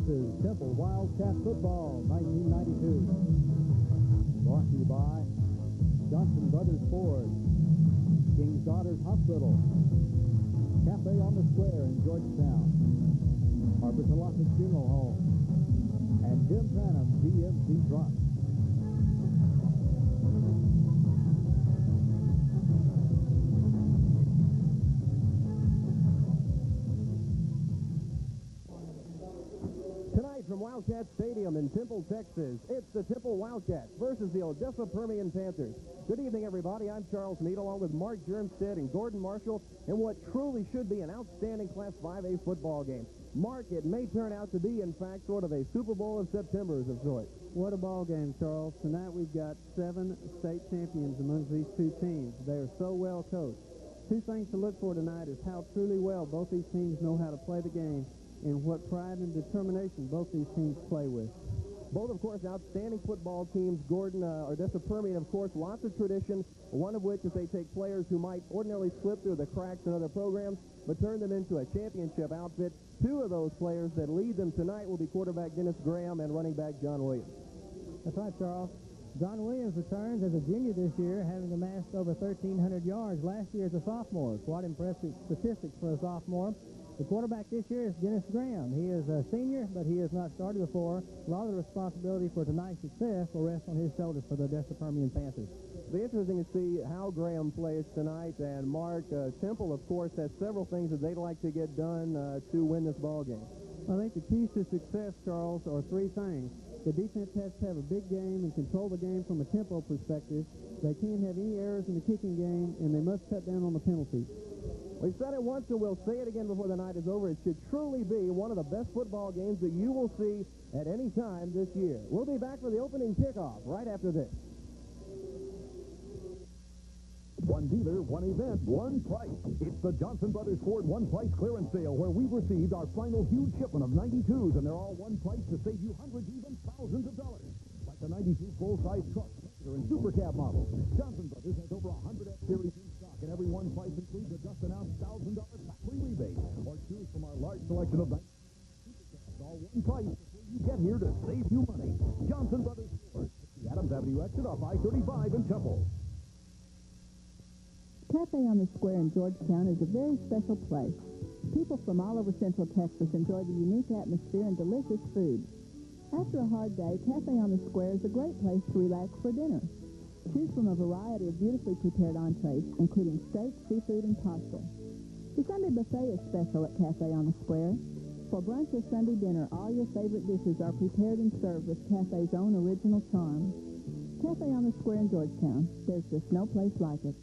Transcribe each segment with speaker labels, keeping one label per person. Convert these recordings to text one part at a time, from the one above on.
Speaker 1: This is Temple Wildcat Football, 1992. Brought to you by Johnson Brothers Ford, King's Daughters Hospital, Cafe on the Square in Georgetown, Harper Tolossic Funeral Home, and Jim Tranum GMC Trucks.
Speaker 2: Tonight from Wildcat Stadium in Temple, Texas, it's the Temple Wildcats versus the Odessa Permian Panthers. Good evening, everybody. I'm Charles Meade, along with Mark Jermstead and Gordon Marshall, in what truly should be an outstanding Class 5A football game. Mark, it may turn out to be, in fact, sort of a Super Bowl of Septembers of sorts.
Speaker 1: What a ball game, Charles. Tonight we've got 7 state champions among these two teams. They are so well coached. Two things to look for tonight is how truly well both these teams know how to play the game and what pride and determination both these teams play with.
Speaker 2: Both, of course, outstanding football teams. Gordon, Odessa Permian, of course, lots of tradition, one of which is they take players who might ordinarily slip through the cracks in other programs, but turn them into a championship outfit. Two of those players that lead them tonight will be quarterback Dennis Graham and running back John Williams.
Speaker 1: That's right, Charles. John Williams returns as a junior this year, having amassed over 1,300 yards last year as a sophomore. Quite impressive statistics for a sophomore. The quarterback this year is Dennis Graham. He is a senior, but he has not started before. A lot of the responsibility for tonight's success will rest on his shoulders for the Odessa Permian Panthers.
Speaker 2: It'll be interesting to see how Graham plays tonight. And Mark, Temple, of course, has several things that they'd like to get done to win this ball game.
Speaker 1: I think the keys to success, Charles, are 3 things. The defense has to have a big game and control the game from a tempo perspective. They can't have any errors in the kicking game, and they must cut down on the penalties.
Speaker 2: We've said it once, and we'll say it again before the night is over. It should truly be one of the best football games that you will see at any time this year. We'll be back for the opening kickoff right after this.
Speaker 3: One dealer, one event, one price. It's the Johnson Brothers Ford One Price Clearance Sale, where we've received our final huge shipment of 92s, and they're all one price to save you hundreds, even thousands of dollars. Like the 92 full-size truck, tractor, and super cab models. Johnson Brothers has over 100 F-Series in stock, and every one price includes a just-announced $1,000 factory rebate. Or choose from our large selection of 92 super cabs, all one price before you get here to save you money. Johnson Brothers Ford, the Adams Avenue exit off I-35 in Temple.
Speaker 4: Cafe on the Square in Georgetown is a very special place. People from all over Central Texas enjoy the unique atmosphere and delicious food. After a hard day, Cafe on the Square is a great place to relax for dinner. Choose from a variety of beautifully prepared entrees, including steak, seafood, and pasta. The Sunday buffet is special at Cafe on the Square. For brunch or Sunday dinner, all your favorite dishes are prepared and served with Cafe's own original charm. Cafe on the Square in Georgetown. There's just no place like it.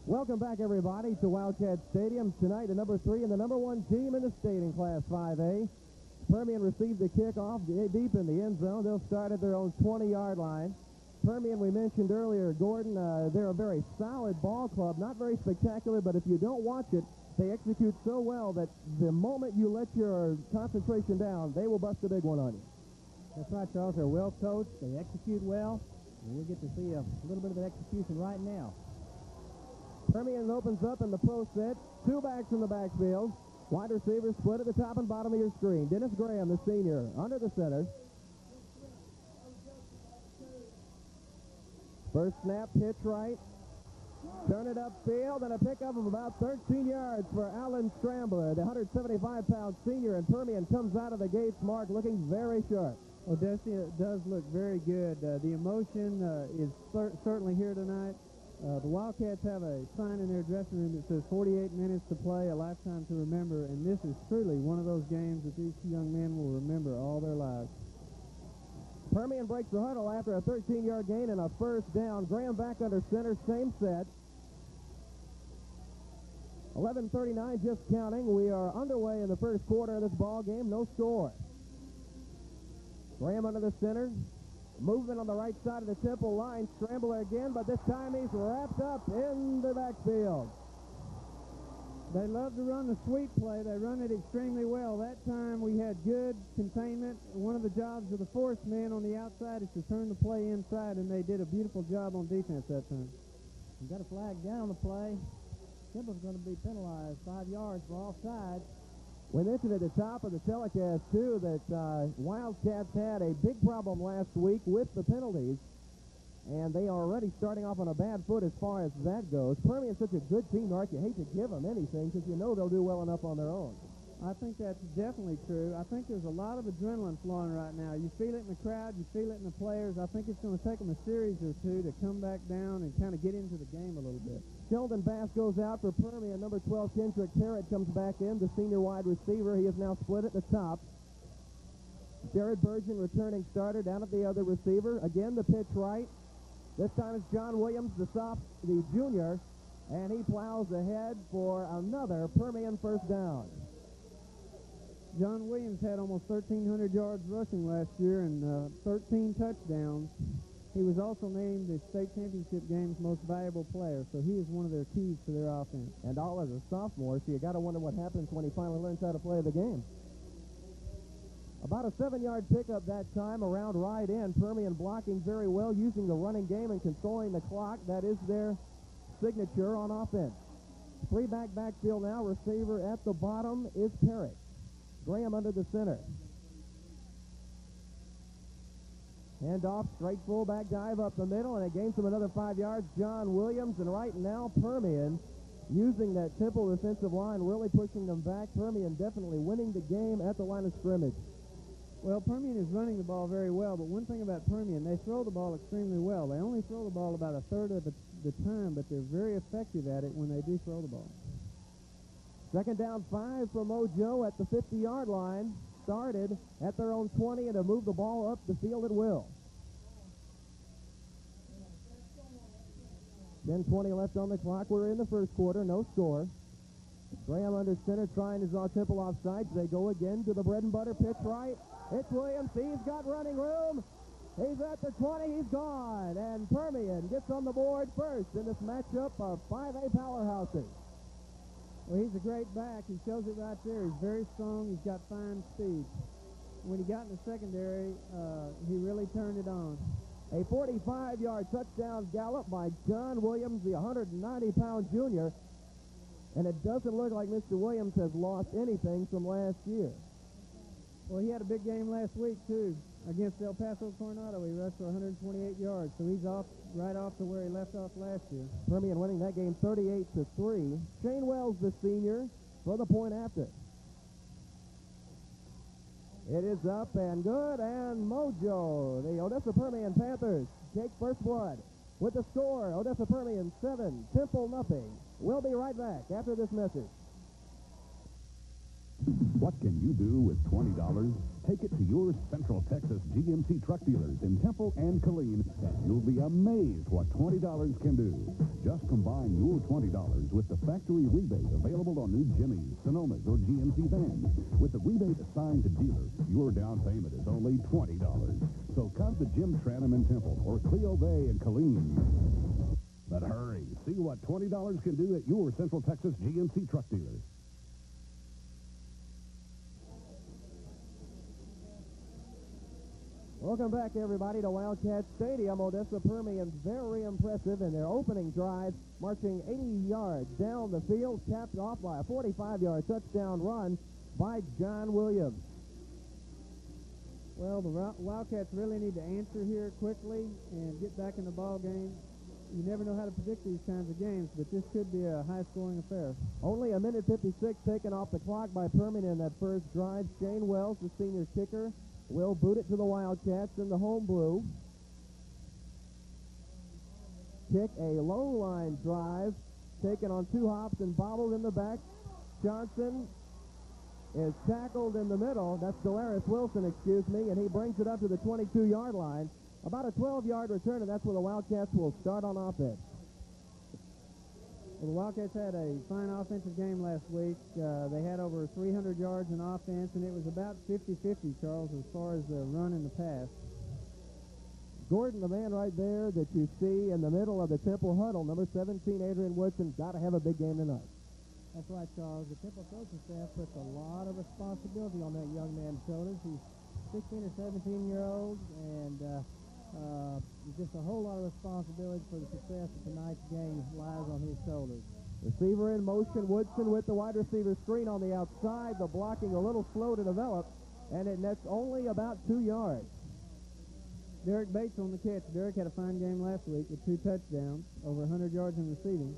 Speaker 2: Welcome back, everybody, to Wildcat Stadium. Tonight, the number 3 and the number 1 team in the state in Class 5A. Permian received the kickoff deep in the end zone. They'll start at their own 20-yard line. Permian, we mentioned earlier, Gordon, they're a very solid ball club, not very spectacular, but if you don't watch it, they execute so well that the moment you let your concentration down, they will bust a big one on you.
Speaker 1: That's right, Charles. They're well coached. They execute well. And we'll get to see a little bit of execution right now.
Speaker 2: Permian opens up in the pro set. 2 backs in the backfield. Wide receivers split at the top and bottom of your screen. Dennis Graham, the senior, under the center. First snap, pitch right. Turn it upfield, and a pickup of about 13 yards for Alan Strambler, the 175-pound senior, and Permian comes out of the gates, Mark, looking very sharp.
Speaker 1: Odessa does look very good. The emotion is certainly here tonight. The Wildcats have a sign in their dressing room that says 48 minutes to play, a lifetime to remember, and this is truly one of those games that these young men will remember all their lives.
Speaker 2: Permian breaks the huddle after a 13-yard gain and a first down. Graham back under center, same set. 11:39 just counting. We are underway in the first quarter of this ball game. No score. Graham under the center. Movement on the right side of the Temple line. Strambler again, but this time he's wrapped up in the backfield.
Speaker 1: They love to run the sweep play. They run it extremely well. That time we had good containment. One of the jobs of the force man on the outside is to turn the play inside, and they did a beautiful job on defense that time. We've got a flag down on the play. Temple's going to be penalized 5 yards for offside.
Speaker 2: We mentioned at the top of the telecast, too, that Wildcats had a big problem last week with the penalties, and they are already starting off on a bad foot as far as that goes. Permian's such a good team, Mark, you hate to give them anything because you know they'll do well enough on their own.
Speaker 1: I think that's definitely true. I think there's a lot of adrenaline flowing right now. You feel it in the crowd, you feel it in the players. I think it's going to take them a series or two to come back down and kind of get into the game a little bit.
Speaker 2: Sheldon Bass goes out for Permian. Number 12, Kendrick Parrott comes back in, the senior wide receiver. He is now split at the top. Jared Burgeon, returning starter, down at the other receiver. Again, the pitch right. This time it's John Williams, the junior, and he plows ahead for another Permian first down.
Speaker 1: John Williams had almost 1,300 yards rushing last year and 13 touchdowns. He was also named the state championship game's most valuable player, so he is one of their keys to their offense.
Speaker 2: And all as a sophomore, so you got to wonder what happens when he finally learns how to play the game. About a 7-yard pickup that time around right end. Permian blocking very well, using the running game and controlling the clock. That is their signature on offense. Three-back backfield now. Receiver at the bottom is Parrott. Graham under the center. Handoff, straight fullback dive up the middle, and it gains him another 5 yards. John Williams, and right now Permian using that Temple defensive line, really pushing them back. Permian definitely winning the game at the line of scrimmage.
Speaker 1: Well, Permian is running the ball very well, but one thing about Permian, they throw the ball extremely well. They only throw the ball about a third of the time, but they're very effective at it when they do throw the ball.
Speaker 2: Second down 5 for Mojo at the 50-yard line. Started at their own 20 and to move the ball up the field at will. 10:20 left on the clock. We're in the first quarter. No score. Graham under center trying to draw Temple offsides. They go again to the bread and butter pitch right. It's Williams. He's got running room. He's at the 20. He's gone. And Permian gets on the board first in this matchup of 5A powerhouses.
Speaker 1: Well, he's a great back. He shows it right there. He's very strong. He's got fine speed. When he got in the secondary, he really turned it on.
Speaker 2: A 45-yard touchdown gallop by John Williams, the 190-pound junior. And it doesn't look like Mr. Williams has lost anything from last year.
Speaker 1: Well, he had a big game last week, too. Against El Paso Coronado, he rushed for 128 yards, so he's right off to where he left off last year.
Speaker 2: Permian winning that game 38-3. Shane Wells, the senior, for the point after. It is up and good, and Mojo, the Odessa Permian Panthers, take first blood with the score. Odessa Permian 7, Temple nothing. We'll be right back after this message.
Speaker 3: What can you do with $20? Take it to your Central Texas GMC truck dealers in Temple and Killeen, and you'll be amazed what $20 can do. Just combine your $20 with the factory rebate available on new Jimmys, Sonomas, or GMC vans. With the rebate assigned to dealer, your down payment is only $20. So come to Jim Tranum in Temple or Cleo Bay in Killeen. But hurry, see what $20 can do at your Central Texas GMC truck dealers.
Speaker 2: Welcome back, everybody, to Wildcat Stadium. Odessa Permian very impressive in their opening drive, marching 80 yards down the field, capped off by a 45-yard touchdown run by John Williams.
Speaker 1: Well, the Wildcats really need to answer here quickly and get back in the ball game. You never know how to predict these kinds of games, but this could be a high-scoring affair.
Speaker 2: Only a minute 56 taken off the clock by Permian in that first drive. Shane Wells, the senior kicker, will boot it to the Wildcats in the home blue. Kick a low line drive, taken on 2 hops and bobbled in the back. Johnson is tackled in the middle. That's Delaris Wilson, excuse me, and he brings it up to the 22-yard line. About a 12-yard return, and that's where the Wildcats will start on offense.
Speaker 1: Well, the Wildcats had a fine offensive game last week. They had over 300 yards in offense, and it was about 50-50, Charles, as far as the run and the pass.
Speaker 2: Gordon, the man right there that you see in the middle of the Temple huddle, number 17, Adrian Woodson, got to have a big game tonight.
Speaker 1: That's right, Charles. The Temple coaching staff puts a lot of responsibility on that young man's shoulders. He's 16 or 17-year-old, and Just a whole lot of responsibility for the success of tonight's game lies on his shoulders.
Speaker 2: Receiver in motion, Woodson with the wide receiver screen on the outside. The blocking a little slow to develop, and it nets only about 2 yards.
Speaker 1: Derek Bates on the catch. Derek had a fine game last week with 2 touchdowns, over 100 yards in receiving.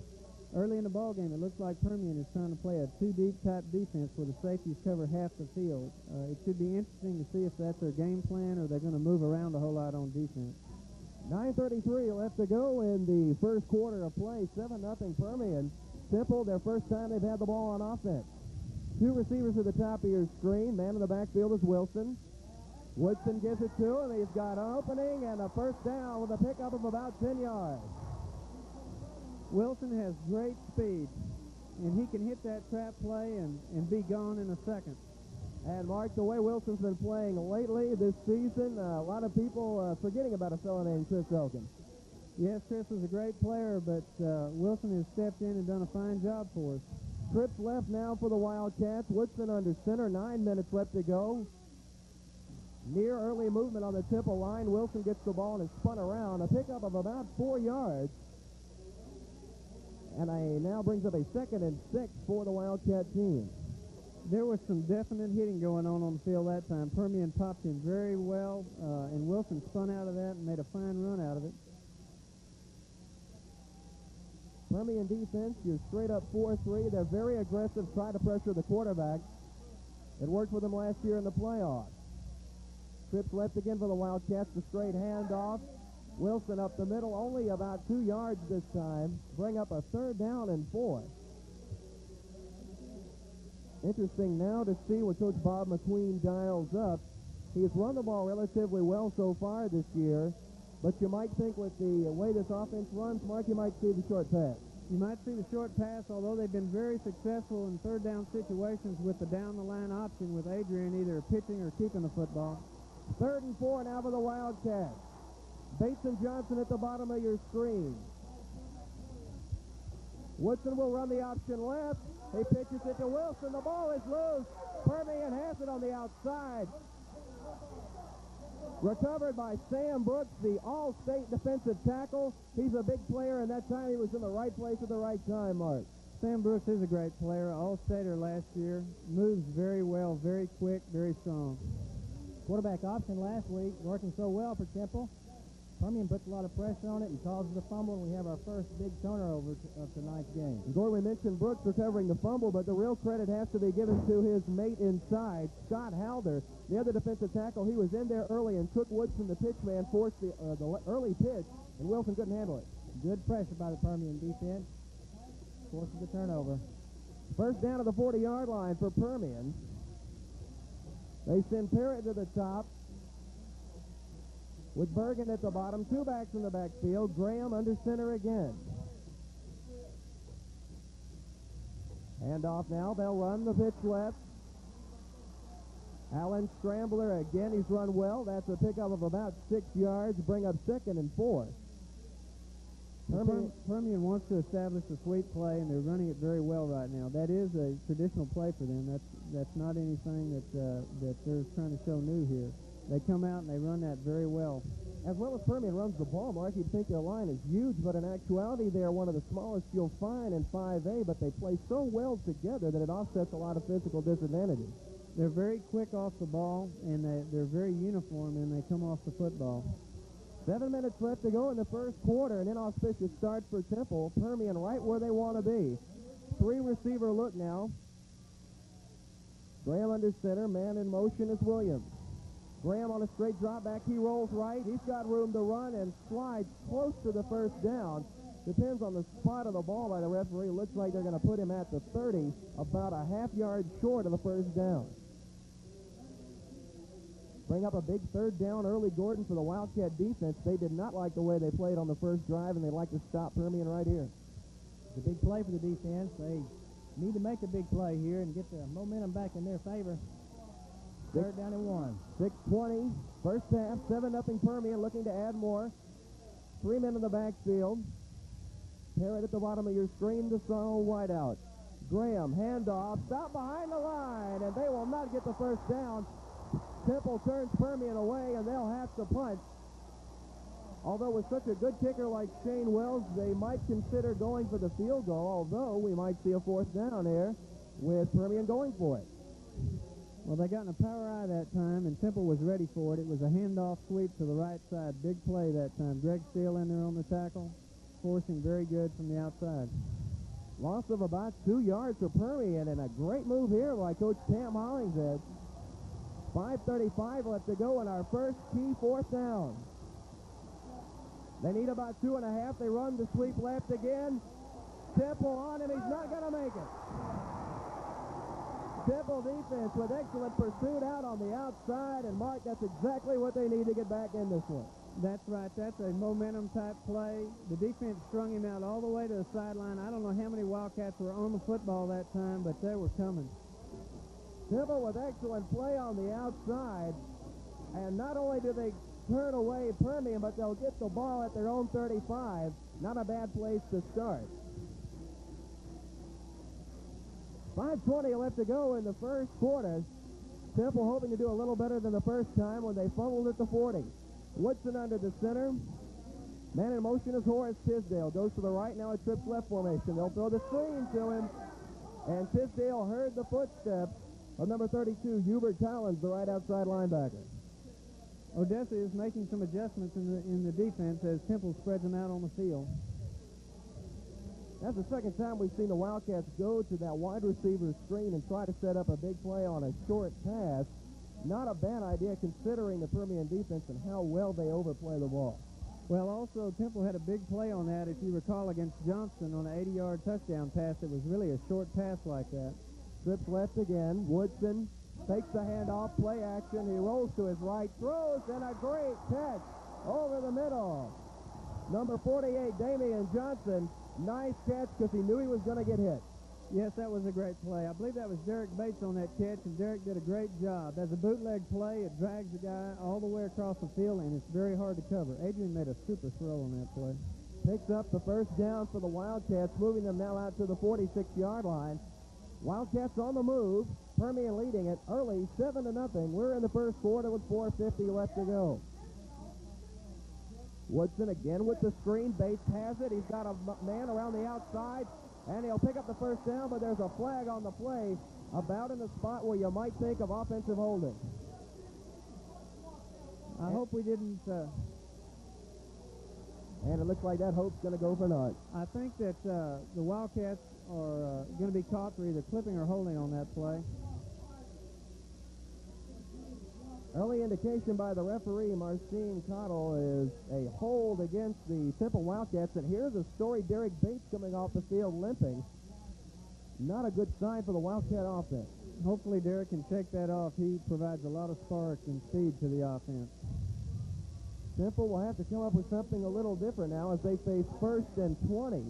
Speaker 1: Early in the ball game, it looks like Permian is trying to play a 2-deep type defense where the safeties cover half the field. It should be interesting to see if that's their game plan or they're going to move around a whole lot on defense.
Speaker 2: 9:33 left to go in the first quarter of play. 7-0 Permian. Temple, their first time they've had the ball on offense. 2 receivers at the top of your screen. Man in the backfield is Wilson. Woodson gives it to him. He's got an opening and a first down with a pickup of about 10 yards.
Speaker 1: Wilson has great speed, and he can hit that trap play and be gone in a second.
Speaker 2: And Mark, the way Wilson's been playing lately this season, a lot of people forgetting about a fellow named Chris Elkin.
Speaker 1: Yes, Chris was a great player, but Wilson has stepped in and done a fine job for us.
Speaker 2: Trips left now for the Wildcats. Woodson under center, 9 minutes left to go. Near early movement on the Temple line. Wilson gets the ball and is spun around. A pickup of about 4 yards. And now brings up a 2nd and 6 for the Wildcat team.
Speaker 1: There was some definite hitting going on the field that time. Permian popped in very well, and Wilson spun out of that and made a fine run out of it.
Speaker 2: Permian defense, you're straight up 4-3. They're very aggressive, try to pressure the quarterback. It worked for them last year in the playoffs. Trips left again for the Wildcats, the straight handoff. Wilson up the middle, only about 2 yards this time. Bring up a 3rd down and 4. Interesting now to see what Coach Bob McQueen dials up. He's run the ball relatively well so far this year, but you might think with the way this offense runs, Mark, you might see the short pass.
Speaker 1: You might see the short pass, although they've been very successful in 3rd down situations with the down-the-line option with Adrian either pitching or keeping the football.
Speaker 2: 3rd and 4 now for the Wildcats. Bates and Johnson at the bottom of your screen. Woodson will run the option left. He pitches it to Wilson. The ball is loose. Permian has it on the outside. Recovered by Sam Brooks, the all-state defensive tackle. He's a big player, and that time he was in the right place at the right time, Mark.
Speaker 1: Sam Brooks is a great player, all-stater last year. Moves very well, very quick, very strong. Quarterback option last week, working so well for Temple. Permian puts a lot of pressure on it and causes a fumble, and we have our first big turnover of tonight's game.
Speaker 2: Gordon, we mentioned Brooks recovering the fumble, but the real credit has to be given to his mate inside, Scott Halder, the other defensive tackle. He was in there early, and Cook Woodson, the pitch man, forced the early pitch, and Wilson couldn't handle it.
Speaker 1: Good pressure by the Permian defense. Forces the turnover.
Speaker 2: First down to the 40-yard line for Permian. They send Parrott to the top with Bergen at the bottom. 2 backs in the backfield. Graham under center again. Handoff now. They'll run the pitch left. Allen Scrambler again. He's run well. That's a pickup of about 6 yards. Bring up 2nd and 4.
Speaker 1: Permian wants to establish a sweep play, and they're running it very well right now. That is a traditional play for them. That's not anything that they're trying to show new here. They come out and they run that very well.
Speaker 2: As well as Permian runs the ball, Mark, you'd think their line is huge, but in actuality, they're one of the smallest you'll find in 5A, but they play so well together that it offsets a lot of physical disadvantages.
Speaker 1: They're very quick off the ball, and they're very uniform, and they come off the football.
Speaker 2: 7 minutes left to go in the first quarter. An inauspicious start for Temple. Permian right where they want to be. 3-receiver look now. Graham under center. Man in motion is Williams. Graham on a straight drop back. He rolls right. He's got room to run and slides close to the first down. Depends on the spot of the ball by the referee. Looks like they're going to put him at the 30, about a half yard short of the first down. Bring up a big 3rd down early, Gordon, for the Wildcat defense. They did not like the way they played on the first drive, and they'd like to stop Permian right here.
Speaker 1: It's a big play for the defense. They need to make a big play here and get the momentum back in their favor. 3rd down and 1.
Speaker 2: 6:20, first half, 7-0 Permian, looking to add more. 3 men in the backfield. Parrott at the bottom of your screen, the sole wideout. Graham, handoff, stop behind the line, and they will not get the first down. Temple turns Permian away, and they'll have to punt. Although with such a good kicker like Shane Wells, they might consider going for the field goal, although we might see a fourth down here with Permian going for it.
Speaker 1: Well, they got in a power eye that time, and Temple was ready for it. It was a handoff sweep to the right side. Big play that time. Greg Steele in there on the tackle, forcing very good from the outside.
Speaker 2: Loss of about 2 yards for Permian, and a great move here by Coach Tam Hollingshead. 5:35 left to go in our first key fourth down. They need about 2.5. They run the sweep left again. Temple on him. He's not going to make it. Temple defense with excellent pursuit out on the outside, and Mark, that's exactly what they need to get back in this one.
Speaker 1: That's right. That's a momentum-type play. The defense strung him out all the way to the sideline. I don't know how many Wildcats were on the football that time, but they were coming.
Speaker 2: Temple with excellent play on the outside, and not only do they turn away Permian, but they'll get the ball at their own 35. Not a bad place to start. 5:20 left to go in the first quarter. Temple hoping to do a little better than the first time when they fumbled at the 40. Woodson under the center. Man in motion is Horace Tisdale. Goes to the right, now a trips left formation. They'll throw the screen to him. And Tisdale heard the footsteps of number 32, Hubert Collins, the right outside linebacker.
Speaker 1: Odessa is making some adjustments in the defense as Temple spreads them out on the field.
Speaker 2: That's the second time we've seen the Wildcats go to that wide receiver screen and try to set up a big play on a short pass. Not a bad idea considering the Permian defense and how well they overplay the ball.
Speaker 1: Well, also, Temple had a big play on that, if you recall, against Johnston on an 80-yard touchdown pass. It was really a short pass like that.
Speaker 2: Trips left again. Woodson takes the handoff, play action. He rolls to his right, throws, and a great catch over the middle. Number 48, Damian Johnson. Nice catch because he knew he was going to get hit.
Speaker 1: Yes, that was a great play. I believe that was Derek Bates on that catch, and Derek did a great job. As a bootleg play, it drags the guy all the way across the field, and it's very hard to cover. Adrian made a super throw on that play.
Speaker 2: Picks up the first down for the Wildcats, moving them now out to the 46-yard line. Wildcats on the move. Permian leading it early, 7-0. We're in the first quarter with 4:50 left to go. Woodson again with the screen. Bates has it. He's got a man around the outside, and he'll pick up the first down, but there's a flag on the play about in the spot where you might think of offensive holding.
Speaker 1: I hope we didn't...
Speaker 2: and it looks like that hope's going to go for naught.
Speaker 1: I think that the Wildcats are going to be caught for either clipping or holding on that play.
Speaker 2: Early indication by the referee, Marcin Cottle, is a hold against the Temple Wildcats. And here's a story, Derek Bates coming off the field limping. Not a good sign for the Wildcat offense.
Speaker 1: Hopefully Derek can shake that off. He provides a lot of spark and speed to the offense.
Speaker 2: Temple will have to come up with something a little different now as they face 1st and 20.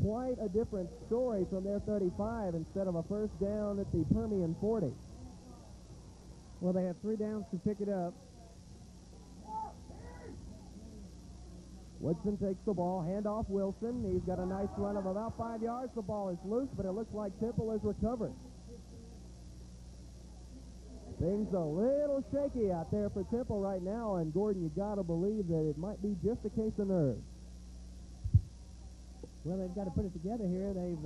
Speaker 2: Quite a different story from their 35 instead of a first down at the Permian 40.
Speaker 1: Well, they have 3 downs to pick it up.
Speaker 2: Woodson takes the ball, handoff Wilson. He's got a nice run of about 5 yards. The ball is loose, but it looks like Temple has recovered. Things a little shaky out there for Temple right now, and Gordon, you got to believe that it might be just a case of nerves.
Speaker 1: Well, they've got to put it together here. They've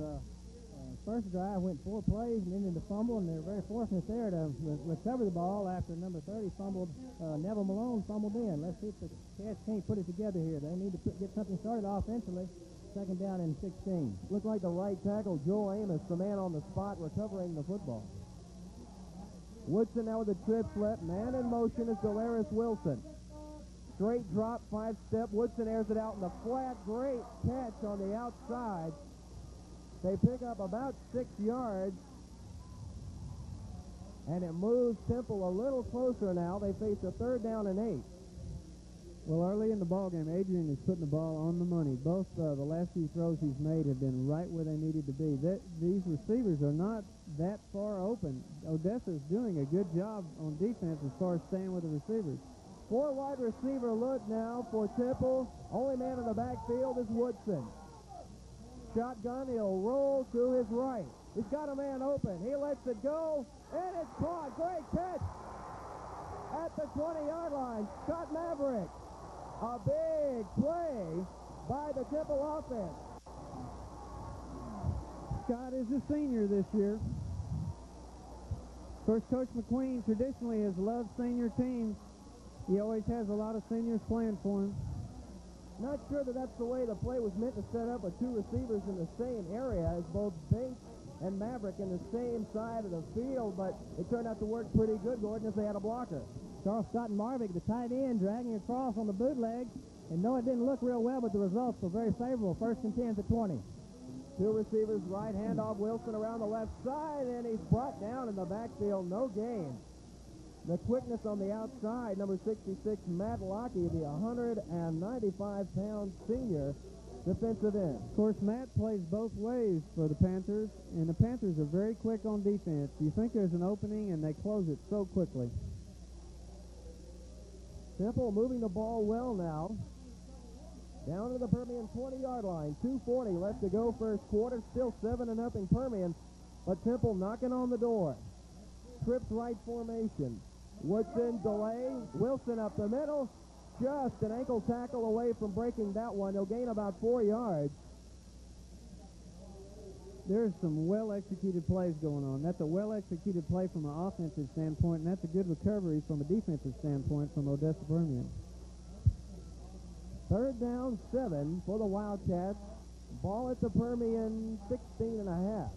Speaker 1: first drive went 4 plays and ended the fumble, and they're very fortunate there to recover the ball after number 30 fumbled. Neville Malone fumbled in. Let's see if the Cats can't put it together here. They need to get something started offensively. 2nd down and 16.
Speaker 2: Looked like the right tackle, Joe Amos, the man on the spot recovering the football. Woodson now with a trips left. Man in motion is Delaris Wilson. Straight drop, 5-step. Woodson airs it out in the flat. Great catch on the outside. They pick up about 6 yards, and it moves Temple a little closer now. They face a 3rd down and 8.
Speaker 1: Well, early in the ballgame, Adrian is putting the ball on the money. Both the last few throws he's made have been right where they needed to be. These receivers are not that far open. Odessa's doing a good job on defense as far as staying with the receivers.
Speaker 2: 4 wide receiver look now for Temple. Only man in the backfield is Woodson. Shotgun, he'll roll to his right. He's got a man open. He lets it go, and it's caught. Great catch at the 20-yard line. Scott Maverick A big play by the Temple offense.
Speaker 1: Scott is a senior this year. Of course, Coach McQueen traditionally has loved senior teams. He always has a lot of seniors playing for him.
Speaker 2: Not sure that that's the way the play was meant to set up with two receivers in the same area as both Bates and Maverick in the same side of the field, but it turned out to work pretty good, Gordon, as they had a blocker.
Speaker 1: Charles Scott and Marvick, the tight end, dragging across on the bootleg. And no, it didn't look real well, but the results were very favorable. First and 10 to 20.
Speaker 2: Two receivers, right handoff, Wilson around the left side, and he's brought down in the backfield, no gain. The quickness on the outside, number 66, Matt Lockie, the 195-pound senior defensive end.
Speaker 1: Of course, Matt plays both ways for the Panthers, and the Panthers are very quick on defense. You think there's an opening, and they close it so quickly.
Speaker 2: Temple moving the ball well now. Down to the Permian 20-yard line. 2:40 left to go first quarter. Still 7-0 Permian, but Temple knocking on the door. Trips right formation. Woodson delay. Wilson up the middle. Just an ankle tackle away from breaking that one. He'll gain about 4 yards.
Speaker 1: There's some well-executed plays going on. That's a well-executed play from an offensive standpoint, and that's a good recovery from a defensive standpoint from Odessa Permian.
Speaker 2: Third down, 7 for the Wildcats. Ball at the Permian 16.5.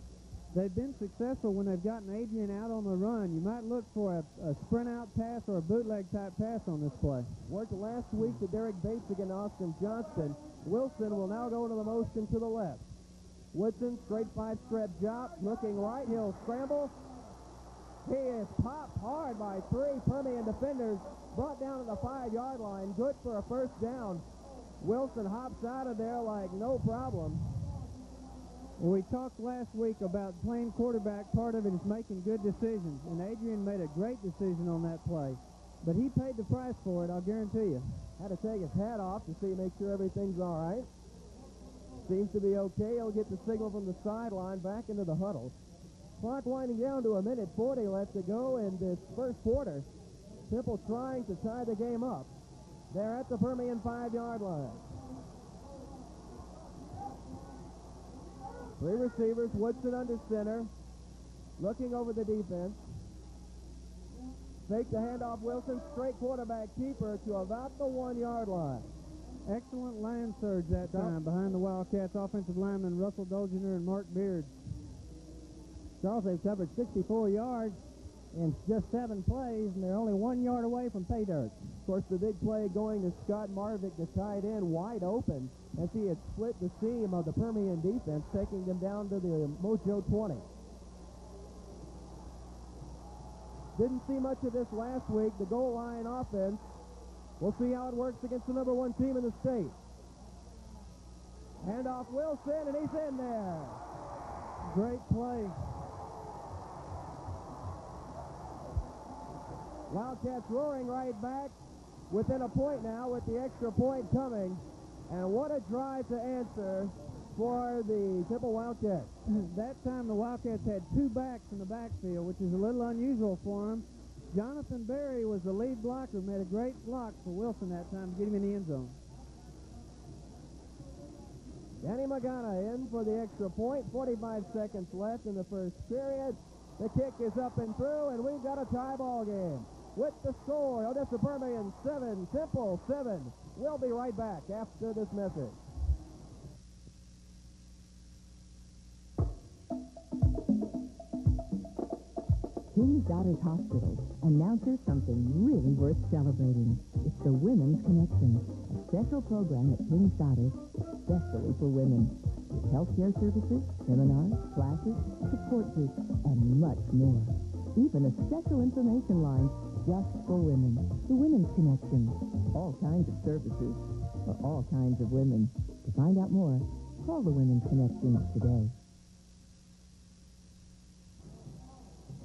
Speaker 1: They've been successful when they've gotten Adrian out on the run. You might look for a sprint-out pass or a bootleg-type pass on this play.
Speaker 2: Worked last week to Derek Bates against Austin Johnston. Wilson will now go into the motion to the left. Woodson, straight 5-step drop, looking right, he'll scramble. He is popped hard by 3 Permian defenders, brought down to the 5-yard line, good for a first down. Wilson hops out of there like no problem.
Speaker 1: Well, we talked last week about playing quarterback. Part of it is making good decisions, and Adrian made a great decision on that play. But he paid the price for it, I'll guarantee you.
Speaker 2: Had to take his hat off to see, make sure everything's all right. Seems to be okay. He'll get the signal from the sideline back into the huddle. Clock winding down to 1:40 left to go in this first quarter. Temple trying to tie the game up. They're at the Permian 5-yard line. 3 receivers, Woodson under center, looking over the defense. Fake the handoff, Wilson, straight quarterback keeper to about the 1-yard line.
Speaker 1: Excellent line surge that time behind the Wildcats offensive linemen Russell Dolgener and Mark Beard. Charles, they've covered 64 yards in just 7 plays, and they're only 1 yard away from pay dirt.
Speaker 2: Of course, the big play going to Scott Marvick, the tight end, wide open, as he had split the seam of the Permian defense, taking them down to the Mojo 20. Didn't see much of this last week, the goal line offense. We'll see how it works against the number 1 team in the state. Handoff Wilson, and he's in there.
Speaker 1: Great play.
Speaker 2: Wildcats roaring right back within a point now with the extra point coming. And what a drive to answer for the Temple Wildcats.
Speaker 1: That time the Wildcats had 2 backs in the backfield, which is a little unusual for them. Jonathan Berry was the lead blocker, made a great block for Wilson that time to get him in the end zone.
Speaker 2: Danny Magana in for the extra point. 45 seconds left in the first period. The kick is up and through, and we've got a tie ball game. With the score, Odessa Permian 7, Temple 7. We'll be right back after this message.
Speaker 5: King's Daughters Hospital announces something really worth celebrating. It's the Women's Connection, a special program at King's Daughters, especially for women. With healthcare services, seminars, classes, support groups, and much more. Even a special information line just for women. The Women's Connection. All kinds of services for all kinds of women. To find out more, call the Women's Connection today.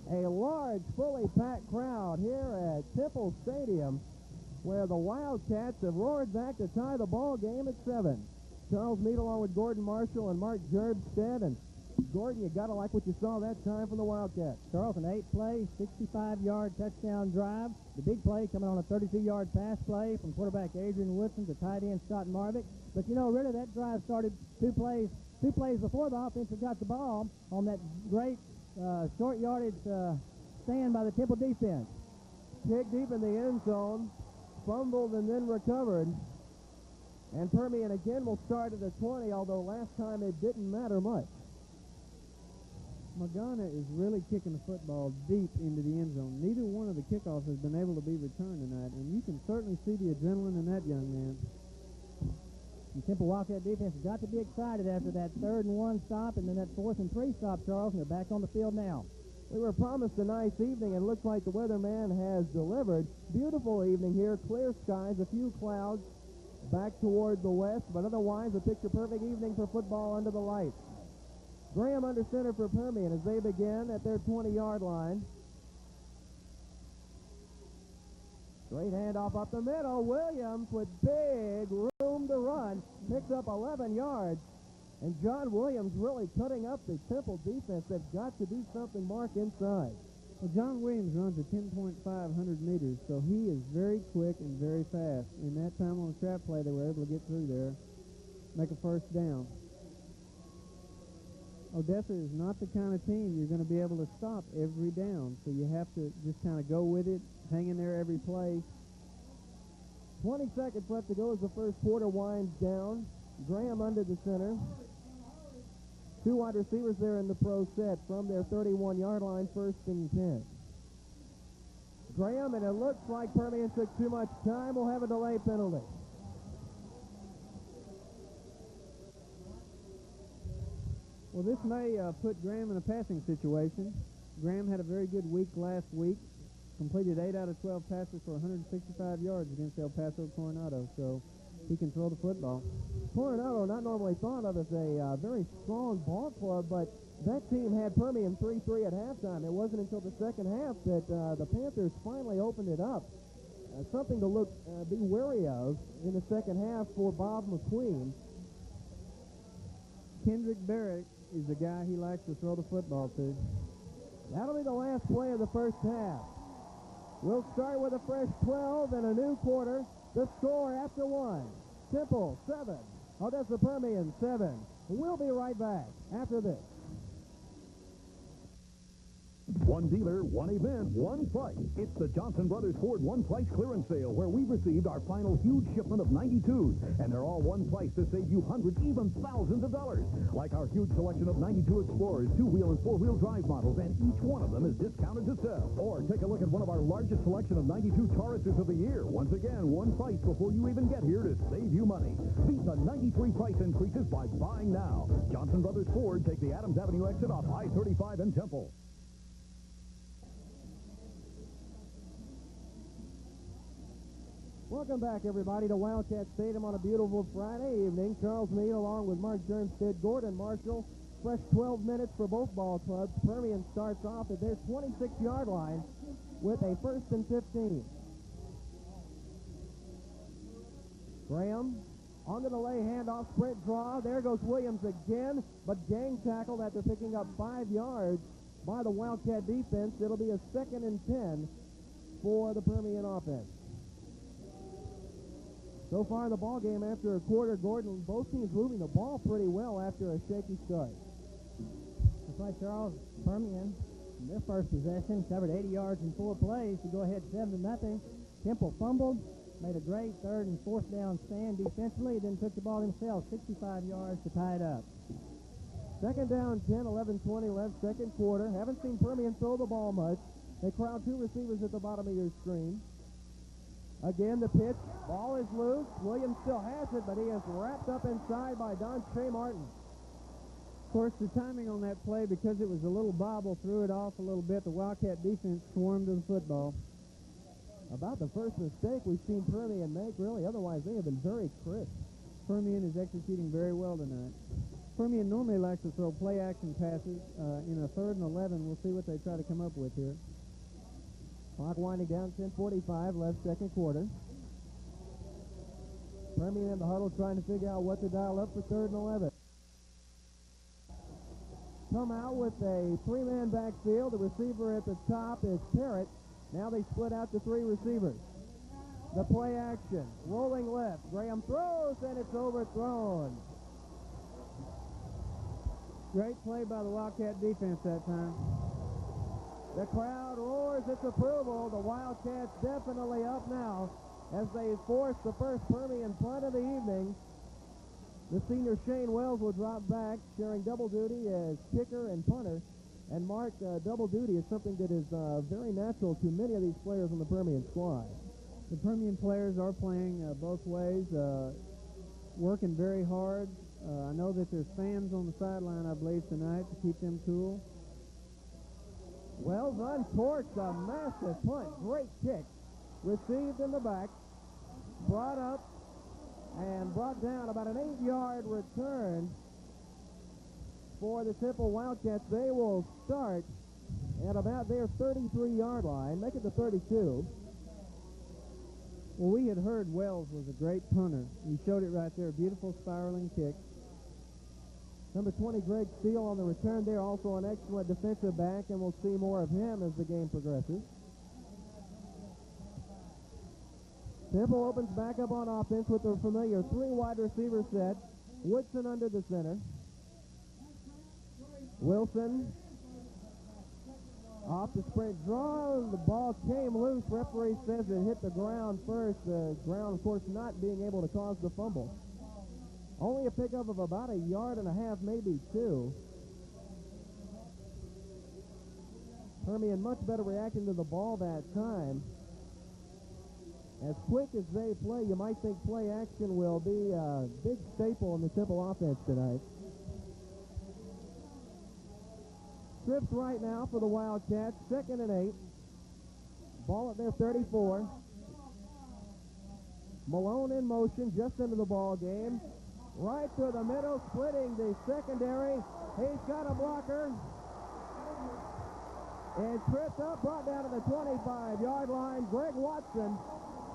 Speaker 2: A large, fully packed crowd here at Temple Stadium, where the Wildcats have roared back to tie the ball game at 7. Charles Meade along with Gordon Marshall and Mark Gerbstead, and Gordon, you got to like what you saw that time from the Wildcats.
Speaker 1: Charles, an 8-play, 65-yard touchdown drive. The big play coming on a 32-yard pass play from quarterback Adrian Woodson to tight end Scott Marvick. But, you know, really that drive started two plays before the offense got the ball on that great short yardage stand by the Temple defense.
Speaker 2: Kick deep in the end zone, fumbled and then recovered. And Permian again will start at the 20, although last time it didn't matter much.
Speaker 6: Magana is really kicking the football deep into the end zone. Neither one of the kickoffs has been able to be returned tonight, and you can certainly see the adrenaline in that young man.
Speaker 1: The Temple Wildcat defense has got to be excited after that 3rd and 1 stop and then that 4th and 3 stop, Charles, and they're back on the field now.
Speaker 2: We were promised a nice evening, and it looks like the weatherman has delivered. Beautiful evening here, clear skies, a few clouds back toward the west, but otherwise a picture-perfect evening for football under the lights. Graham under center for Permian as they begin at their 20-yard line. Straight handoff up the middle. Williams with big room to run. Picks up 11 yards. And John Williams really cutting up the Temple defense. They've got to do something, Mark, inside.
Speaker 6: Well, John Williams runs a 10.500 meters, so he is very quick and very fast. In that time on the trap play, they were able to get through there, make a first down. Odessa is not the kind of team you're going to be able to stop every down, so you have to just kind of go with it, hang in there every play.
Speaker 2: 20 seconds left to go as the first quarter winds down. Graham under the center. Two wide receivers there in the pro set from their 31-yard line, 1st and 10. Graham, and it looks like Permian took too much time. We'll have a delay penalty.
Speaker 6: Well, this may put Graham in a passing situation. Graham had a very good week last week. Completed 8 out of 12 passes for 165 yards against El Paso Coronado, so he can throw the football.
Speaker 2: Coronado, not normally thought of as a very strong ball club, but that team had Permian 3-3 at halftime. It wasn't until the second half that the Panthers finally opened it up. Something to be wary of in the second half for Bob McQueen.
Speaker 6: Kendrick Barrett is the guy he likes to throw the football to.
Speaker 2: That'll be the last play of the first half. We'll start with a fresh 12 and a new quarter. The score after 1. Temple 7. Odessa Permian 7. We'll be right back after this.
Speaker 3: One dealer, one event, one price. It's the Johnson Brothers Ford One Price Clearance Sale, where we've received our final huge shipment of 92s, and they're all one price to save you hundreds, even thousands of dollars. Like our huge selection of 92 Explorers, 2-wheel and 4-wheel drive models, and each one of them is discounted to sell. Or take a look at one of our largest selection of 92 Tauruses of the year. Once again, one price before you even get here to save you money. Beat the 93 price increases by buying now. Johnson Brothers Ford, take the Adams Avenue exit off I-35 in Temple.
Speaker 2: Welcome back, everybody, to Wildcat Stadium on a beautiful Friday evening. Charles Meade along with Mark Jernstedt, Gordon Marshall. Fresh 12 minutes for both ball clubs. Permian starts off at their 26-yard line with a 1st and 15. Graham on the delay handoff, sprint draw. There goes Williams again, but gang tackled after picking up 5 yards by the Wildcat defense. It'll be a 2nd and 10 for the Permian offense. So far in the ball game after a quarter, Gordon, both teams moving the ball pretty well after a shaky start.
Speaker 1: That's right, Charles. Permian, in their first possession, covered 80 yards in 4 plays to go ahead 7-0. Temple fumbled, made a great 3rd and 4th down stand defensively, then took the ball himself 65 yards to tie it up.
Speaker 2: 2nd down, 10, 11-20 left, second quarter. Haven't seen Permian throw the ball much. They crowd 2 receivers at the bottom of your screen. Again, the pitch. Ball is loose. Williams still has it, but he is wrapped up inside by Don Shea Martin.
Speaker 6: Of course, the timing on that play, because it was a little bobble, threw it off a little bit. The Wildcat defense swarmed to the football.
Speaker 2: About the first mistake we've seen Permian make, really. Otherwise, they have been very crisp.
Speaker 6: Permian is executing very well tonight. Permian normally likes to throw play-action passes in a 3rd and 11. We'll see what they try to come up with here.
Speaker 2: Clock winding down, 10:45 left, second quarter. Permian in the huddle trying to figure out what to dial up for 3rd and 11. come out with a three-man backfield. The receiver at the top is Parrott. Now they split out to three receivers. The play action, rolling left. Graham throws, and it's overthrown.
Speaker 6: Great play by the Wildcat defense that time.
Speaker 2: The crowd roars its approval. The Wildcats definitely up now as they force the first Permian punt of the evening. The senior Shane Wells will drop back, sharing double duty as kicker and punter. And Mark, double duty is something that is very natural to many of these players on the Permian squad.
Speaker 6: The Permian players are playing both ways, working very hard. I know that there's fans on the sideline, I believe, tonight to keep them cool.
Speaker 2: Wells uncorked a massive punt. Great kick. Received in the back. Brought up and brought down about an 8-yard return for the Temple Wildcats. They will start at about their 33-yard line, make it to 32.
Speaker 6: Well, we had heard Wells was a great punter. He showed it right there. Beautiful spiraling kick.
Speaker 2: Number 20, Greg Steele on the return there, also an excellent defensive back, and we'll see more of him as the game progresses. Temple opens back up on offense with the familiar three wide receiver set. Woodson under the center. Wilson off the sprint draw. The ball came loose. Referee says it hit the ground first. The ground, of course, not being able to cause the fumble. Only a pickup of about 1.5 yards, maybe 2. Permian much better reacting to the ball that time. As quick as they play, you might think play action will be a big staple in the Temple offense tonight. Trips right now for the Wildcats, 2nd and 8. Ball at their 34. Malone in motion, just into the ball game. Right through the middle, splitting the secondary. He's got a blocker. And tripped up, brought down to the 25-yard line. Greg Watson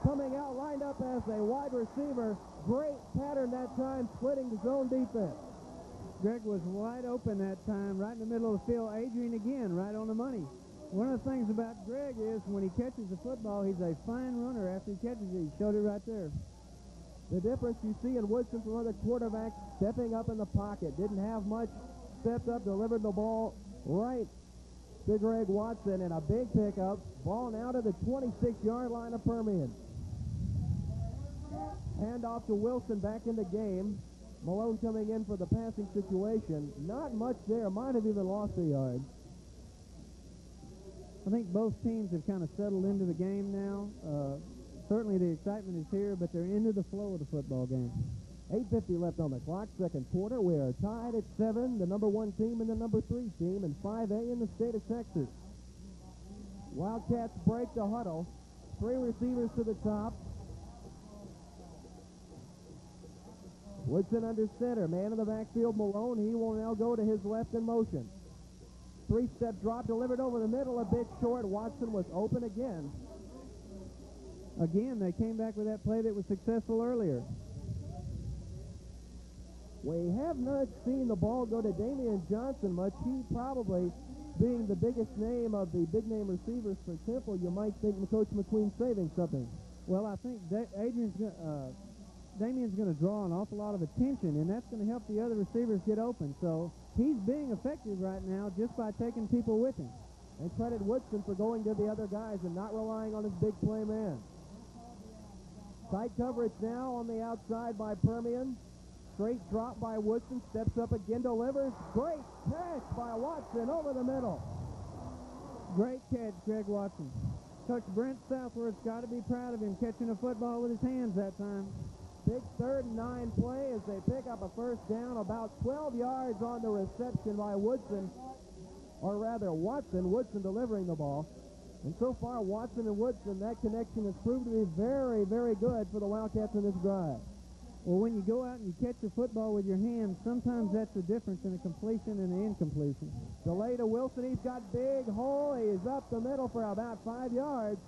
Speaker 2: coming out, lined up as a wide receiver. Great pattern that time, splitting the zone defense.
Speaker 6: Greg was wide open that time, right in the middle of the field. Adrian again, right on the money. One of the things about Greg is when he catches the football, he's a fine runner after he catches it. He showed it right there.
Speaker 2: The difference you see in Woodson from other quarterbacks, stepping up in the pocket. Didn't have much, stepped up, delivered the ball right to Greg Watson, and a big pickup. Ball now to the 26-yard line of Permian. Hand off to Wilson, back in the game. Malone coming in for the passing situation. Not much there. Might have even lost a yard.
Speaker 6: I think both teams have kind of settled into the game now. Certainly the excitement is here, but they're into the flow of the football game.
Speaker 2: 8:50 left on the clock, second quarter. We are tied at 7, the number 1 team and the number 3 team, and 5A in the state of Texas. Wildcats break the huddle. 3 receivers to the top. Woodson under center. Man in the backfield, Malone. He will now go to his left in motion. 3-step drop, delivered over the middle, a bit short. Watson was open again.
Speaker 6: Again, they came back with that play that was successful earlier.
Speaker 2: We have not seen the ball go to Damian Johnson much. He probably, being the biggest name of the big-name receivers for Temple, you might think Coach McQueen's saving something.
Speaker 6: Well, I think Damian's going to draw an awful lot of attention, and that's going to help the other receivers get open. So he's being effective right now just by taking people with him.
Speaker 2: And credit Woodson for going to the other guys and not relying on his big play man. Tight coverage now on the outside by Permian. Straight drop by Woodson. Steps up again, delivers. Great catch by Watson over the middle.
Speaker 6: Great catch, Greg Watson. Coach Brent Southworth's got to be proud of him catching a football with his hands that time.
Speaker 2: Big 3rd and 9 play as they pick up a first down, about 12 yards on the reception by Woodson, or rather Watson. Woodson delivering the ball. And so far, Watson and Woodson, that connection has proved to be very, very good for the Wildcats in this drive.
Speaker 6: Well, when you go out and you catch a football with your hands, sometimes that's the difference in a completion and an incompletion.
Speaker 2: Delay to Wilson. He's got big hole. He's up the middle for about 5 yards.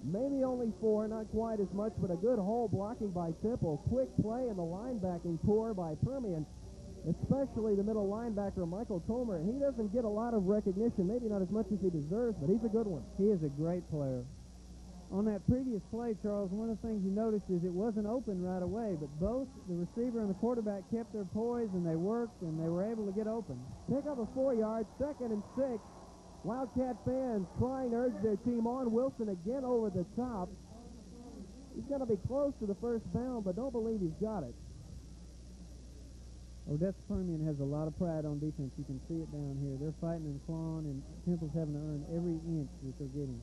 Speaker 2: Maybe only 4, not quite as much, but a good hole blocking by Temple. Quick play and the linebacking core by Permian, especially the middle linebacker, Michael Comer. He doesn't get a lot of recognition, maybe not as much as he deserves, but he's a good one.
Speaker 6: He is a great player. On that previous play, Charles, one of the things you noticed is it wasn't open right away, but both the receiver and the quarterback kept their poise, and they worked, and they were able to get open.
Speaker 2: Pick up a 4-yard, 2nd and 6. Wildcat fans trying to urge their team on. Wilson again over the top. He's going to be close to the first down, but don't believe he's got it.
Speaker 6: Odessa Permian has a lot of pride on defense. You can see it down here. They're fighting and clawing, and Temple's having to earn every inch that they're getting.